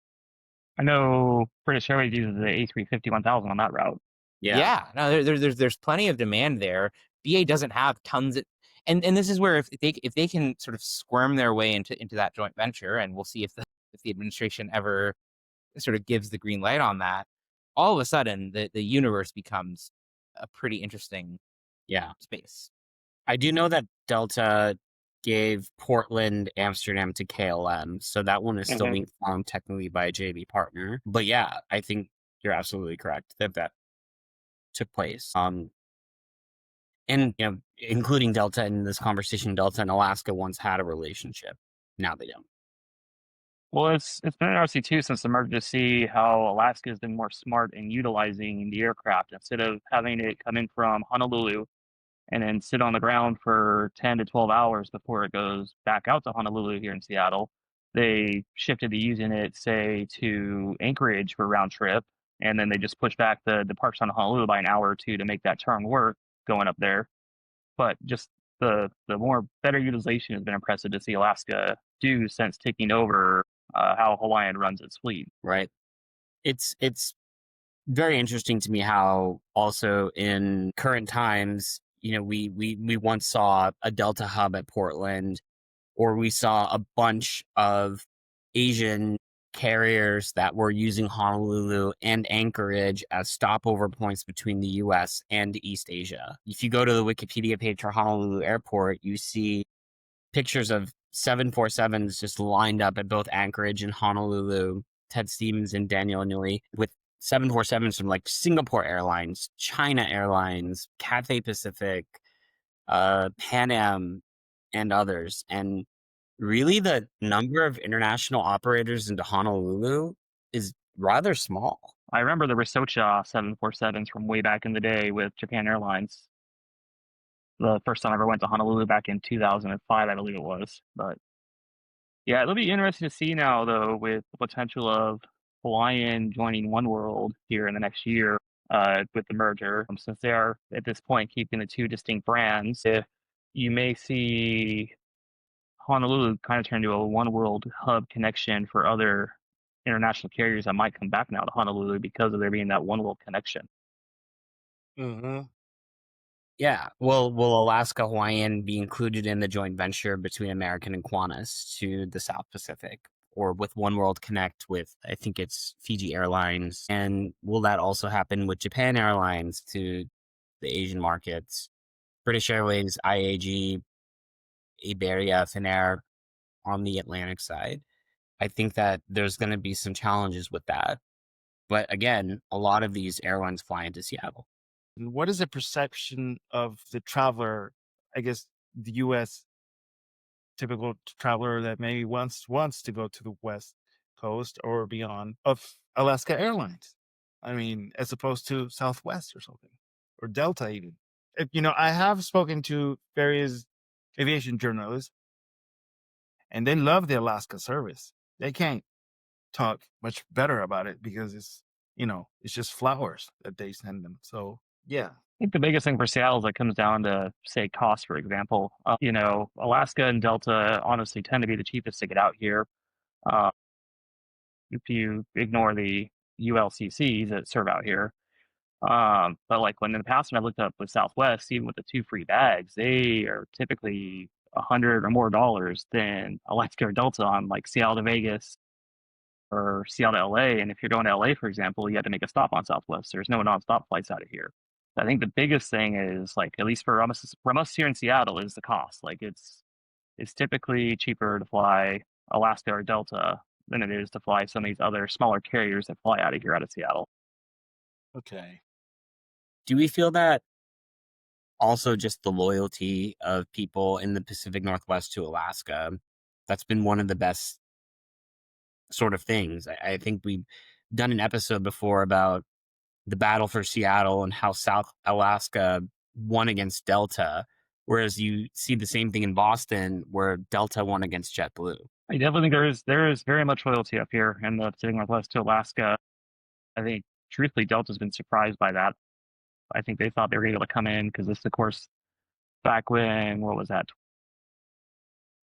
I know British Airways uses the A350-1000 on that route. Yeah, no, there's plenty of demand there. BA doesn't have tons of, and this is where if they can sort of squirm their way into that joint venture, and we'll see if the administration ever sort of gives the green light on that, all of a sudden the universe becomes a pretty interesting space. I do know that Delta gave Portland, Amsterdam to KLM, so that one is still being flown technically by a JV partner. But yeah, I think you're absolutely correct that took place. And including Delta in this conversation, Delta and Alaska once had a relationship. Now they don't. Well, it's been interesting too since the merger to see how Alaska has been more smart in utilizing the aircraft instead of having it come in from Honolulu and then sit on the ground for 10 to 12 hours before it goes back out to Honolulu here in Seattle. They shifted to using it, say, to Anchorage for round trip, and then they just pushed back the departure on Honolulu by an hour or two to make that turn work going up there. But just the more better utilization has been impressive to see Alaska do since taking over how Hawaiian runs its fleet. Right. It's very interesting to me how also in current times, we once saw a Delta hub at Portland, or we saw a bunch of Asian carriers that were using Honolulu and Anchorage as stopover points between the US and East Asia. If you go to the Wikipedia page for Honolulu Airport, you see pictures of 747s just lined up at both Anchorage and Honolulu. Ted Stevens and Daniel Inouye with 747s from like Singapore Airlines, China Airlines, Cathay Pacific, Pan Am, and others. And really, the number of international operators into Honolulu is rather small. I remember the Risocha 747s from way back in the day with Japan Airlines. The first time I ever went to Honolulu back in 2005, I believe it was. But yeah, it'll be interesting to see now, though, with the potential of Hawaiian joining Oneworld here in the next year with the merger, since they are at this point keeping the two distinct brands. If you may see Honolulu kind of turn into a Oneworld hub connection for other international carriers that might come back now to Honolulu because of there being that Oneworld connection. Yeah. Will Alaska Hawaiian be included in the joint venture between American and Qantas to the South Pacific, or with One World Connect with, I think it's Fiji Airlines? And will that also happen with Japan Airlines to the Asian markets? British Airways, IAG, Iberia, Finnair on the Atlantic side. I think that there's going to be some challenges with that. But again, a lot of these airlines fly into Seattle. What is the perception of the traveler, I guess the U.S. typical traveler that maybe wants to go to the West Coast or beyond, of Alaska Airlines? I mean, as opposed to Southwest or something, or Delta even. I have spoken to various aviation journalists, and they love the Alaska service. They can't talk much better about it because it's just flowers that they send them. So yeah. I think the biggest thing for Seattle is it comes down to, say, cost, for example. Alaska and Delta honestly tend to be the cheapest to get out here. If you ignore the ULCCs that serve out here. But like when in the past when I looked up with Southwest, even with the 2 free bags, they are typically $100 or more than Alaska or Delta on like Seattle to Vegas or Seattle to LA. And if you're going to LA, for example, you have to make a stop on Southwest. There's no nonstop flights out of here. I think the biggest thing is, like, at least for us here in Seattle, is the cost. Like it's typically cheaper to fly Alaska or Delta than it is to fly some of these other smaller carriers that fly out of Seattle. Okay. Do we feel that also just the loyalty of people in the Pacific Northwest to Alaska, that's been one of the best sort of things? I think we've done an episode before about the battle for Seattle and how South Alaska won against Delta, whereas you see the same thing in Boston where Delta won against JetBlue. I definitely think there is very much loyalty up here in the Pacific Northwest to Alaska. I think, truthfully, Delta's been surprised by that. I think they thought they were able to come in because this, of course, back when, what was that,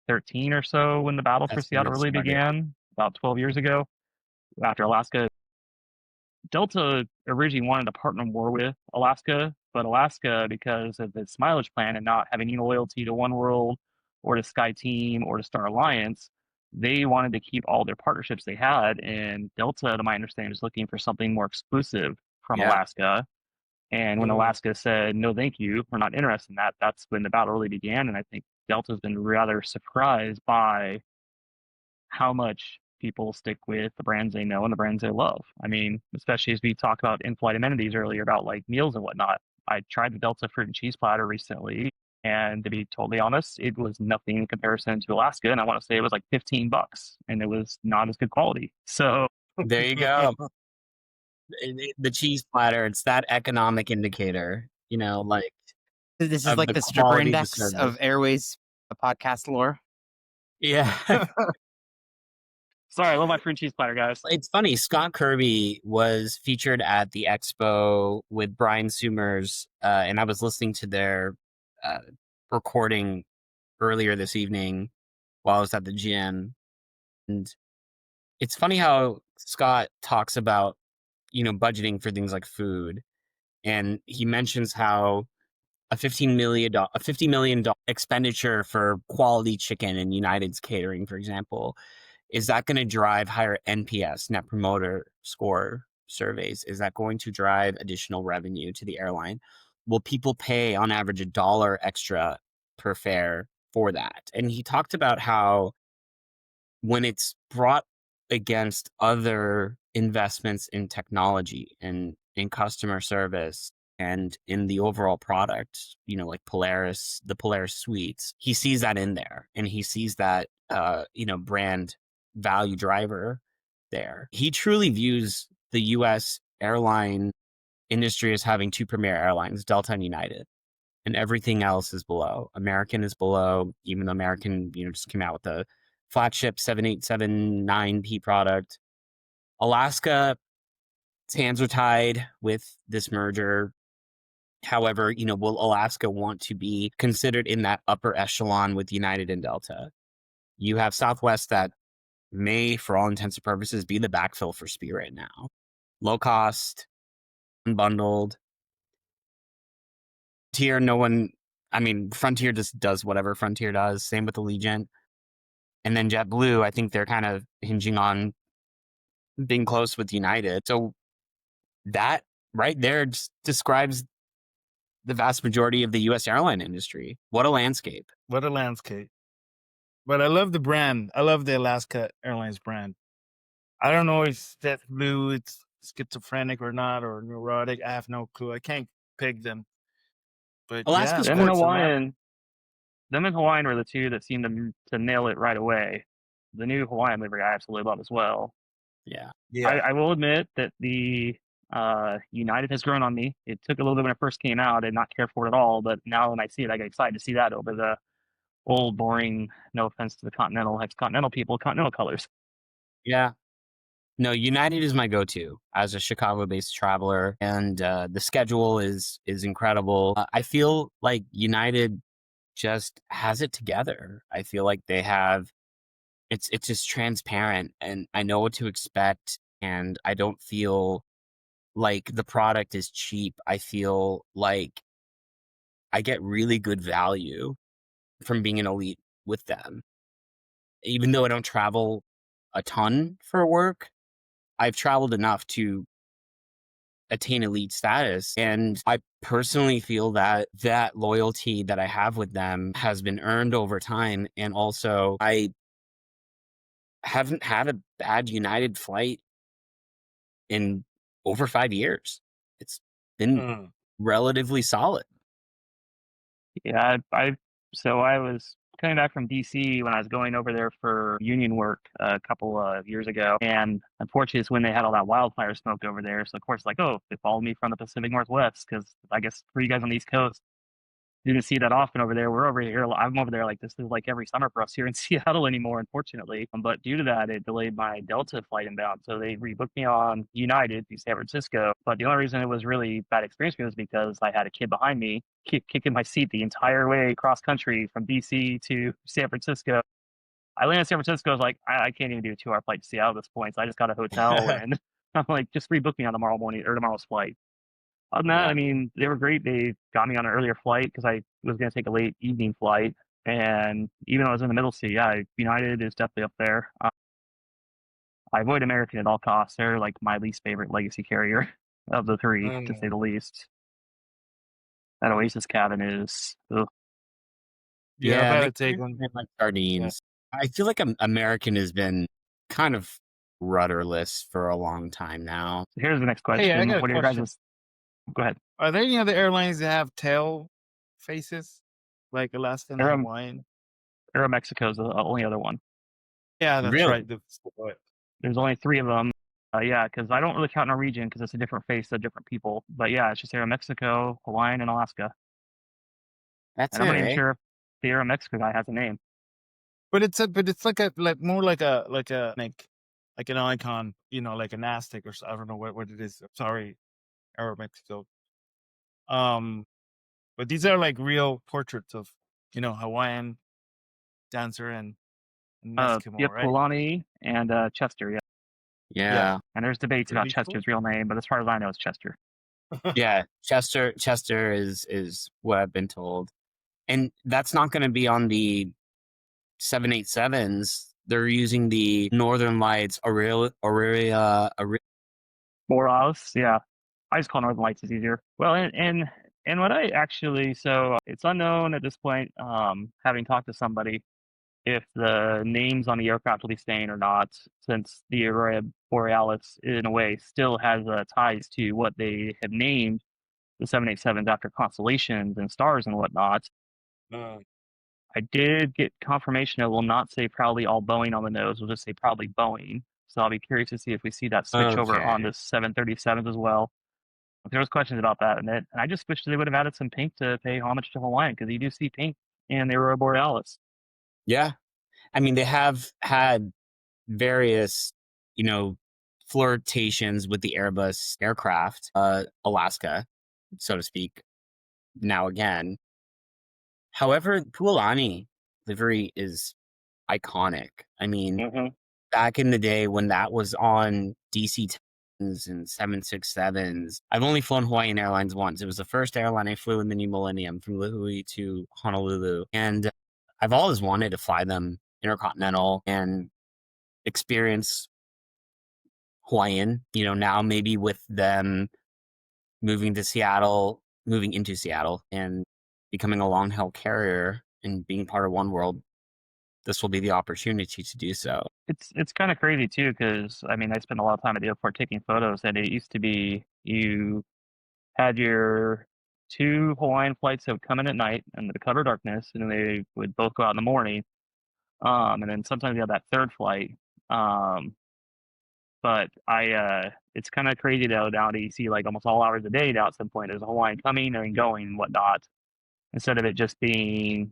13 or so, when the battle for Seattle really began, about 12 years ago. after Alaska. Delta originally wanted to partner more with Alaska, but Alaska, because of its mileage plan and not having any loyalty to One World or to SkyTeam or to Star Alliance, they wanted to keep all their partnerships they had. And Delta, to my understanding, is looking for something more exclusive from Yeah. Alaska. And when Alaska said, no, thank you, we're not interested in that, that's when the battle really began. And I think Delta's been rather surprised by how much people stick with the brands they know and the brands they love. I mean, especially as we talked about in-flight amenities earlier about like meals and whatnot. I tried the Delta fruit and cheese platter recently, and to be totally honest, it was nothing in comparison to Alaska. And I want to say it was like $15, and it was not as good quality. So There you go. The cheese platter, it's that economic indicator, like This is of like the the stripper quality of the index service. of Airways podcast lore. Yeah. sorry, I love my fruit and cheese platter, guys. It's funny. Scott Kirby was featured at the expo with Brian Summers, and I was listening to their recording earlier this evening while I was at the gym. And it's funny how Scott talks about, budgeting for things like food. And he mentions how a $50 million expenditure for quality chicken in United's catering, for example, is that going to drive higher NPS, Net Promoter Score surveys? Is that going to drive additional revenue to the airline? Will people pay on average $1 extra per fare for that? And he talked about how when it's brought against other investments in technology and in customer service and in the overall product, like the Polaris suites, he sees that in there, and he sees that, brand value driver there. He truly views the U.S. airline industry as having two premier airlines, Delta and United, and everything else is below. American is below, even though American, just came out with the flagship 787-9P product. Alaska, its hands are tied with this merger. However, will Alaska want to be considered in that upper echelon with United and Delta? You have Southwest that may, for all intents and purposes, be the backfill for Spirit now. Low cost, unbundled. Frontier just does whatever Frontier does. Same with Allegiant. And then JetBlue, I think they're kind of hinging on being close with United. So that right there just describes the vast majority of the U.S. airline industry. What a landscape. What a landscape. But I love the brand. I love the Alaska Airlines brand. I don't know if JetBlue it's schizophrenic or not, or neurotic. I have no clue. I can't pick them. But Alaska's Them yeah, and Hawaiian were the two that seemed to nail it right away. The new Hawaiian livery I absolutely love as well. Yeah. I will admit that the United has grown on me. It took a little bit when it first came out. I did not care for it at all, but now when I see it, I get excited to see that over the old, boring, no offense to the ex-Continental people, Continental colors. Yeah. No, United is my go-to as a Chicago-based traveler, and the schedule is incredible. I feel like United just has it together. I feel like they have it's just transparent, and I know what to expect, and I don't feel like the product is cheap. I feel like I get really good value from being an elite with them. Even though I don't travel a ton for work, I've traveled enough to attain elite status. And I personally feel that that loyalty that I have with them has been earned over time. And also, I haven't had a bad United flight in over 5 years. It's been relatively solid. Yeah, so I was coming back from DC when I was going over there for union work a couple of years ago, and unfortunately, it's when they had all that wildfire smoke over there. So of course, like, oh, they followed me from the Pacific Northwest because I guess for you guys on the East Coast, you didn't see that often over there. We're over here. I'm over there like this is like every summer for us here in Seattle anymore, unfortunately. But due to that, it delayed my Delta flight inbound. So they rebooked me on United to San Francisco. But the only reason it was really bad experience for me was because I had a kid behind me kicking my seat the entire way cross country from DC to San Francisco. I landed in San Francisco. I was like, I can't even do a 2-hour flight to Seattle at this point. So I just got a hotel and I'm like, just rebook me on tomorrow morning or tomorrow's flight. Other than that, Yeah. I mean, they were great. They got me on an earlier flight because I was going to take a late evening flight. And even though I was in the middle seat, yeah, United is definitely up there. I avoid American at all costs. They're like my least favorite legacy carrier of the three, to say the least. That Oasis cabin is. Ugh. Yeah, I've Yeah, had they to take kind of one. like sardines. I feel like American has been kind of rudderless for a long time now. So here's the next Hey, question. I got a What are your question. guys'? Go ahead. Are there any other airlines that have tail faces like Alaska and Aero, Hawaiian? Aeromexico is the only other one. Yeah, that's Really? right. There's only 3 of them. Yeah, because I don't really count Norwegian because it's a different face of different people. But yeah, it's just Aeromexico, Hawaiian, and Alaska. That's And I'm it, not even eh? sure if the Aeromexico guy has a name. But it's more like an icon, like an Aztec or I don't know what it is. Sorry, Aeromexico. But these are like real portraits of, Hawaiian dancer and Eskimo, Yep, right? Kulani and Chester. Yeah, Yeah. and there's debates about Really cool. Chester's real name, but as far as I know, it's Chester. Yeah. Chester is what I've been told. And that's not going to be on the 787s. They're using the Northern Lights Aurelia. Borealis, yeah. I just call Northern Lights is easier. Well, and what I actually, so it's unknown at this point, having talked to somebody, if the names on the aircraft will be staying or not, since the Aurora Borealis, in a way, still has ties to what they have named the 787s after constellations and stars and whatnot. I did get confirmation it will not say proudly all Boeing on the nose. We'll just say proudly Boeing. So I'll be curious to see if we see that switch over on Okay. the 737s as well. There was questions about that, and I just wish they would have added some pink to pay homage to Hawaiian because you do see pink in the Aurora Borealis. Yeah. I mean, they have had various, flirtations with the Airbus aircraft, Alaska, so to speak, now again. However, Pualani livery is iconic. I mean, back in the day when that was on DC-10s and 767s, I've only flown Hawaiian Airlines once. It was the first airline I flew in the new millennium from Lihue to Honolulu. And I've always wanted to fly them intercontinental and experience Hawaiian, now maybe with them moving into Seattle and becoming a long haul carrier and being part of One World, this will be the opportunity to do so. It's kind of crazy too because I mean I spent a lot of time at the airport taking photos, and it used to be you had your 2 Hawaiian flights that would come in at night in the cover darkness, and then they would both go out in the morning. And then sometimes you have that 3rd flight. But it's kind of crazy though now that you see like almost all hours a day now at some point there's a Hawaiian coming and going and whatnot, instead of it just being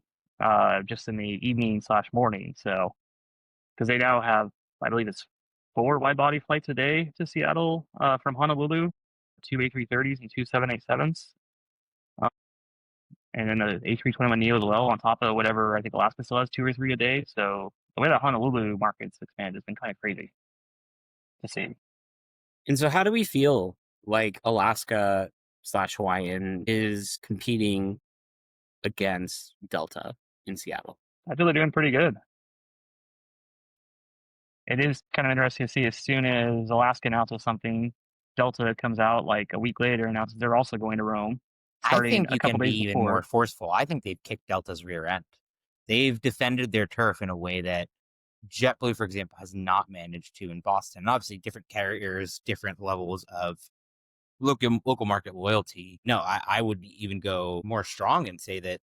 just in the evening/morning. So because they now have, I believe it's 4 wide body flights a day to Seattle from Honolulu, 2 A330s and 2 787s, and then the A321neo as well on top of whatever I think Alaska still has 2 or 3 a day. So the way that Honolulu market's expanded has been kind of crazy to see. And so how do we feel like Alaska/Hawaiian is competing against Delta in Seattle? I feel they're doing pretty good. It is kind of interesting to see as soon as Alaska announces something, Delta comes out like a week later and announces they're also going to Rome. I think A you couple can be days even more before. forceful. I think they've kicked Delta's rear end. They've defended their turf in a way that JetBlue, for example, has not managed to in Boston. And obviously, different carriers, different levels of local market loyalty. No, I would even go more strong and say that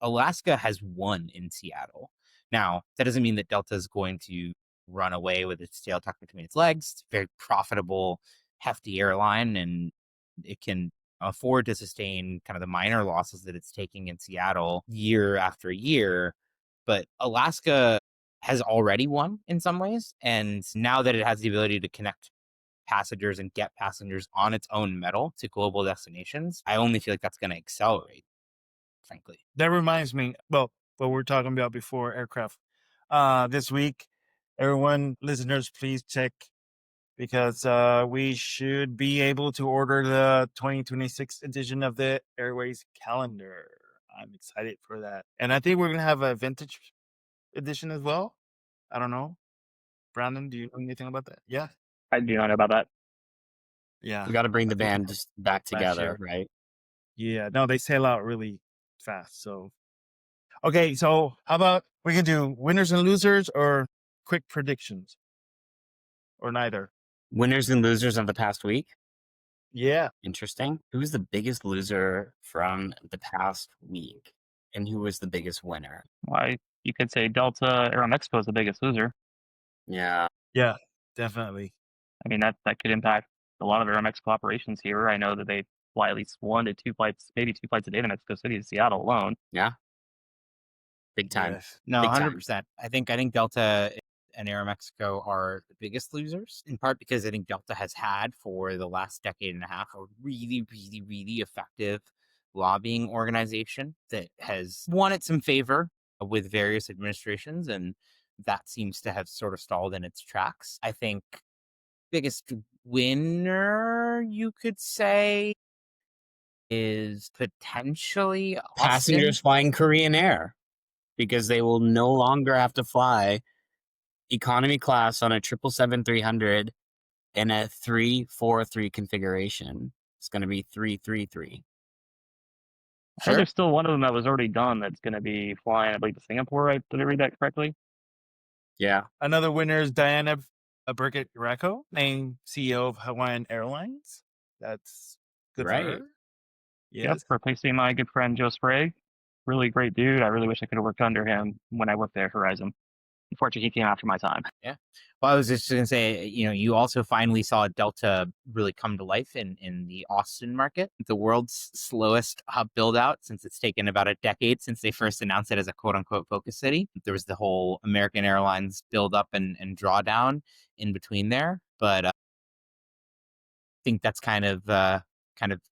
Alaska has won in Seattle. Now, that doesn't mean that Delta is going to run away with its tail tucked between its legs. It's a very profitable, hefty airline, and it can afford to sustain kind of the minor losses that it's taking in Seattle year after year. But Alaska has already won in some ways. And now that it has the ability to connect passengers and get passengers on its own metal to global destinations, I only feel like that's going to accelerate, frankly. That reminds me, well, what we were talking about before aircraft. this week. Everyone, listeners, please check because we should be able to order the 2026 edition of the Airways calendar. I'm excited for that. And I think we're going to have a vintage edition as well. I don't know. Brandon, do you know anything about that? Yeah. I do not know about that. Yeah. We got to bring the I think band just back together, right? Yeah. No, they sail out really fast. So, okay. So, how about we can do winners and losers or quick predictions or neither? Winners and losers of the past week. Yeah. Interesting. Who's the biggest loser from the past week? And who was the biggest winner? Why, you could say Delta Aeromexico is the biggest loser. Yeah. Yeah, definitely. I mean, that could impact a lot of Aeromexico operations here. I know that they fly at least 1 to 2 flights, maybe 2 flights a day to Mexico City to Seattle alone. Yeah. Big time. Yes. No, Big time. 100%. I think Delta and Aeromexico are the biggest losers, in part because I think Delta has had for the last decade and a half a really, really, really effective lobbying organization that has won it some favor with various administrations, and that seems to have sort of stalled in its tracks. I think biggest winner, you could say, is potentially Passengers Austin. flying Korean Air because they will no longer have to fly economy class on a 777-300 in a 343 configuration. It's going to be 333. I know there's still one of them that was already done that's going to be flying, I believe, to Singapore. Right? Did I read that correctly? Yeah. Another winner is Diana Burkett Racco, named CEO of Hawaiian Airlines. That's good Right. for her. Yep, Yes. replacing my good friend Joe Sprague. Really great dude. I really wish I could have worked under him when I worked there at Horizon. Unfortunately, he came after my time. Yeah. Well, I was just going to say, you also finally saw Delta really come to life in the Austin market, the world's slowest hub build out since it's taken about a decade since they first announced it as a quote unquote focus city. There was the whole American Airlines build up and drawdown in between there. But I think that's kind of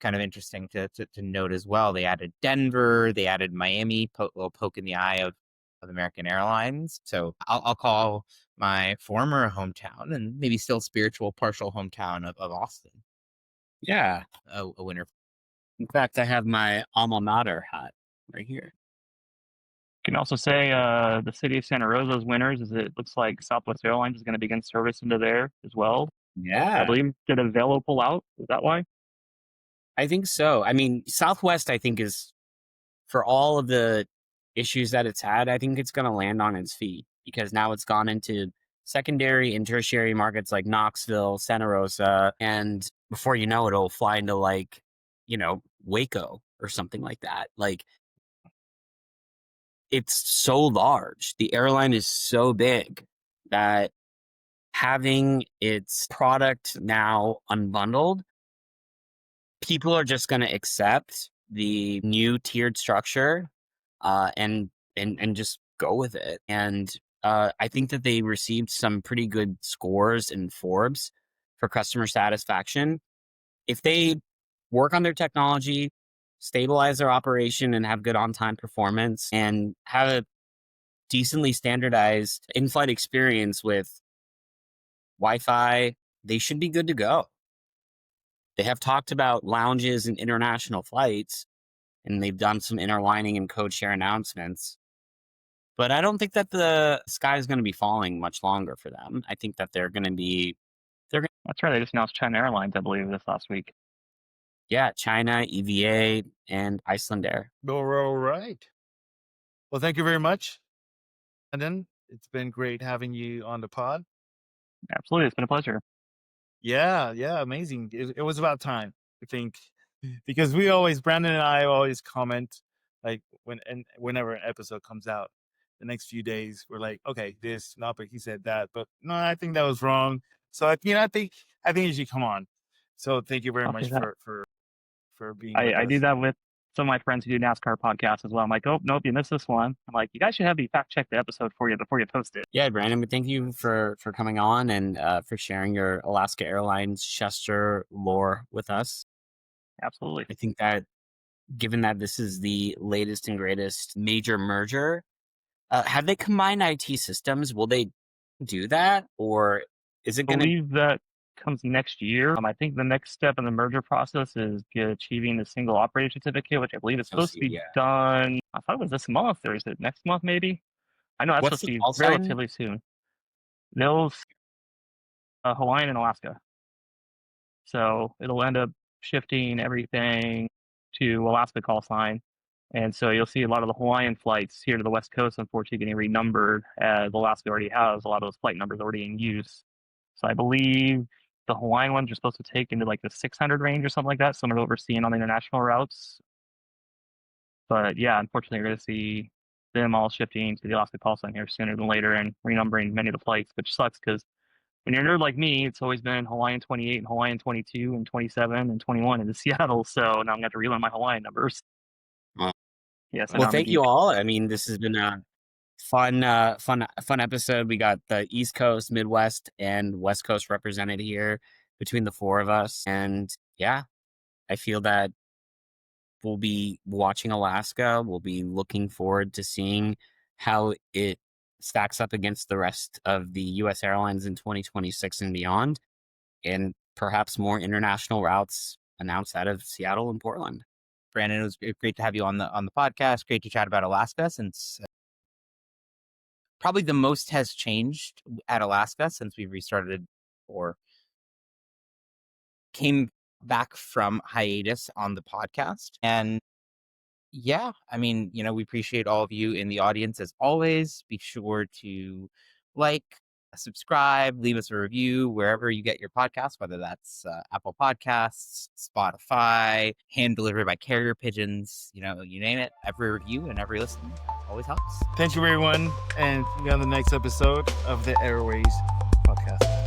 interesting to note as well. They added Denver, they added Miami, little poke in the eye of American Airlines. So I'll call my former hometown and maybe still spiritual partial hometown of Austin Yeah. a winner. In fact, I have my alma mater hat right here. You can also say the city of Santa Rosa's winners is it looks like Southwest Airlines is going to begin service into there as well. Yeah. I believe, did a Velo pull out? Is that why? I think so. I mean, Southwest, I think, is for all of the issues that it's had, I think it's going to land on its feet because now it's gone into secondary and tertiary markets like Knoxville, Santa Rosa, and before you know it, it'll fly into Waco or something like that. Like, it's so large. The airline is so big that having its product now unbundled, people are just going to accept the new tiered structure and just go with it. And I think that they received some pretty good scores in Forbes for customer satisfaction. If they work on their technology, stabilize their operation, and have good on-time performance, and have a decently standardized in-flight experience with Wi-Fi, they should be good to go. They have talked about lounges and international flights, and they've done some interlining and code share announcements. But I don't think that the sky is going to be falling much longer for them. I think that they're going to be... That's right. They just announced China Airlines, I believe, this last week. Yeah, China, EVA, and Iceland Air. All right. Well, thank you very much. And then it's been great having you on the pod. Absolutely. It's been a pleasure. Yeah, amazing. It was about time, I think, because Brandon and I always comment like whenever an episode comes out, the next few days we're like, okay, this, not, but he said that, but no, I think that was wrong. So I think you should come on. So thank you very I'll much do that. for being with I us. do that with some of my friends who do NASCAR podcasts as well. I'm like, oh, nope, you missed this one. I'm like, you guys should have me fact check the episode for you before you post it. Yeah, Brandon, thank you for coming on and for sharing your Alaska Airlines Chester lore with us. Absolutely. I think that given that this is the latest and greatest major merger Have they combined IT systems? Will they do that, or is it I going to? believe that comes next year. I think the next step in the merger process is achieving the single operator certificate, which I believe is supposed to be done. I thought it was this month, or is it next month? Maybe. I know that's What's supposed to the be call sign? relatively soon. They'll Hawaiian and Alaska. So it'll end up shifting everything to Alaska call sign. And so you'll see a lot of the Hawaiian flights here to the West Coast, unfortunately, getting renumbered as Alaska already has a lot of those flight numbers already in use. So I believe the Hawaiian ones are supposed to take into like the 600 range or something like that, similar to what we're seeing on the international routes. But yeah, unfortunately, we're going to see them all shifting to the Alaska call sign here sooner than later and renumbering many of the flights, which sucks because when you're a nerd like me, it's always been Hawaiian 28 and Hawaiian 22 and 27 and 21 into Seattle. So now I'm going to have to relearn my Hawaiian numbers. Well, Yes, well, thank you all. I mean, this has been a fun episode. We got the East Coast, Midwest, and West Coast represented here between the four of us. And yeah, I feel that we'll be watching Alaska. We'll be looking forward to seeing how it stacks up against the rest of the U.S. airlines in 2026 and beyond, and perhaps more international routes announced out of Seattle and Portland. Brandon, it was great to have you on the podcast. Great to chat about Alaska, since probably the most has changed at Alaska since we restarted or came back from hiatus on the podcast. And yeah, I mean, we appreciate all of you in the audience as always. Be sure to like, subscribe, leave us a review wherever you get your podcasts, whether that's Apple Podcasts, Spotify, hand delivered by carrier pigeons, you name it. Every review and every listen always helps. Thank you, everyone, and see you on the next episode of the Airways podcast.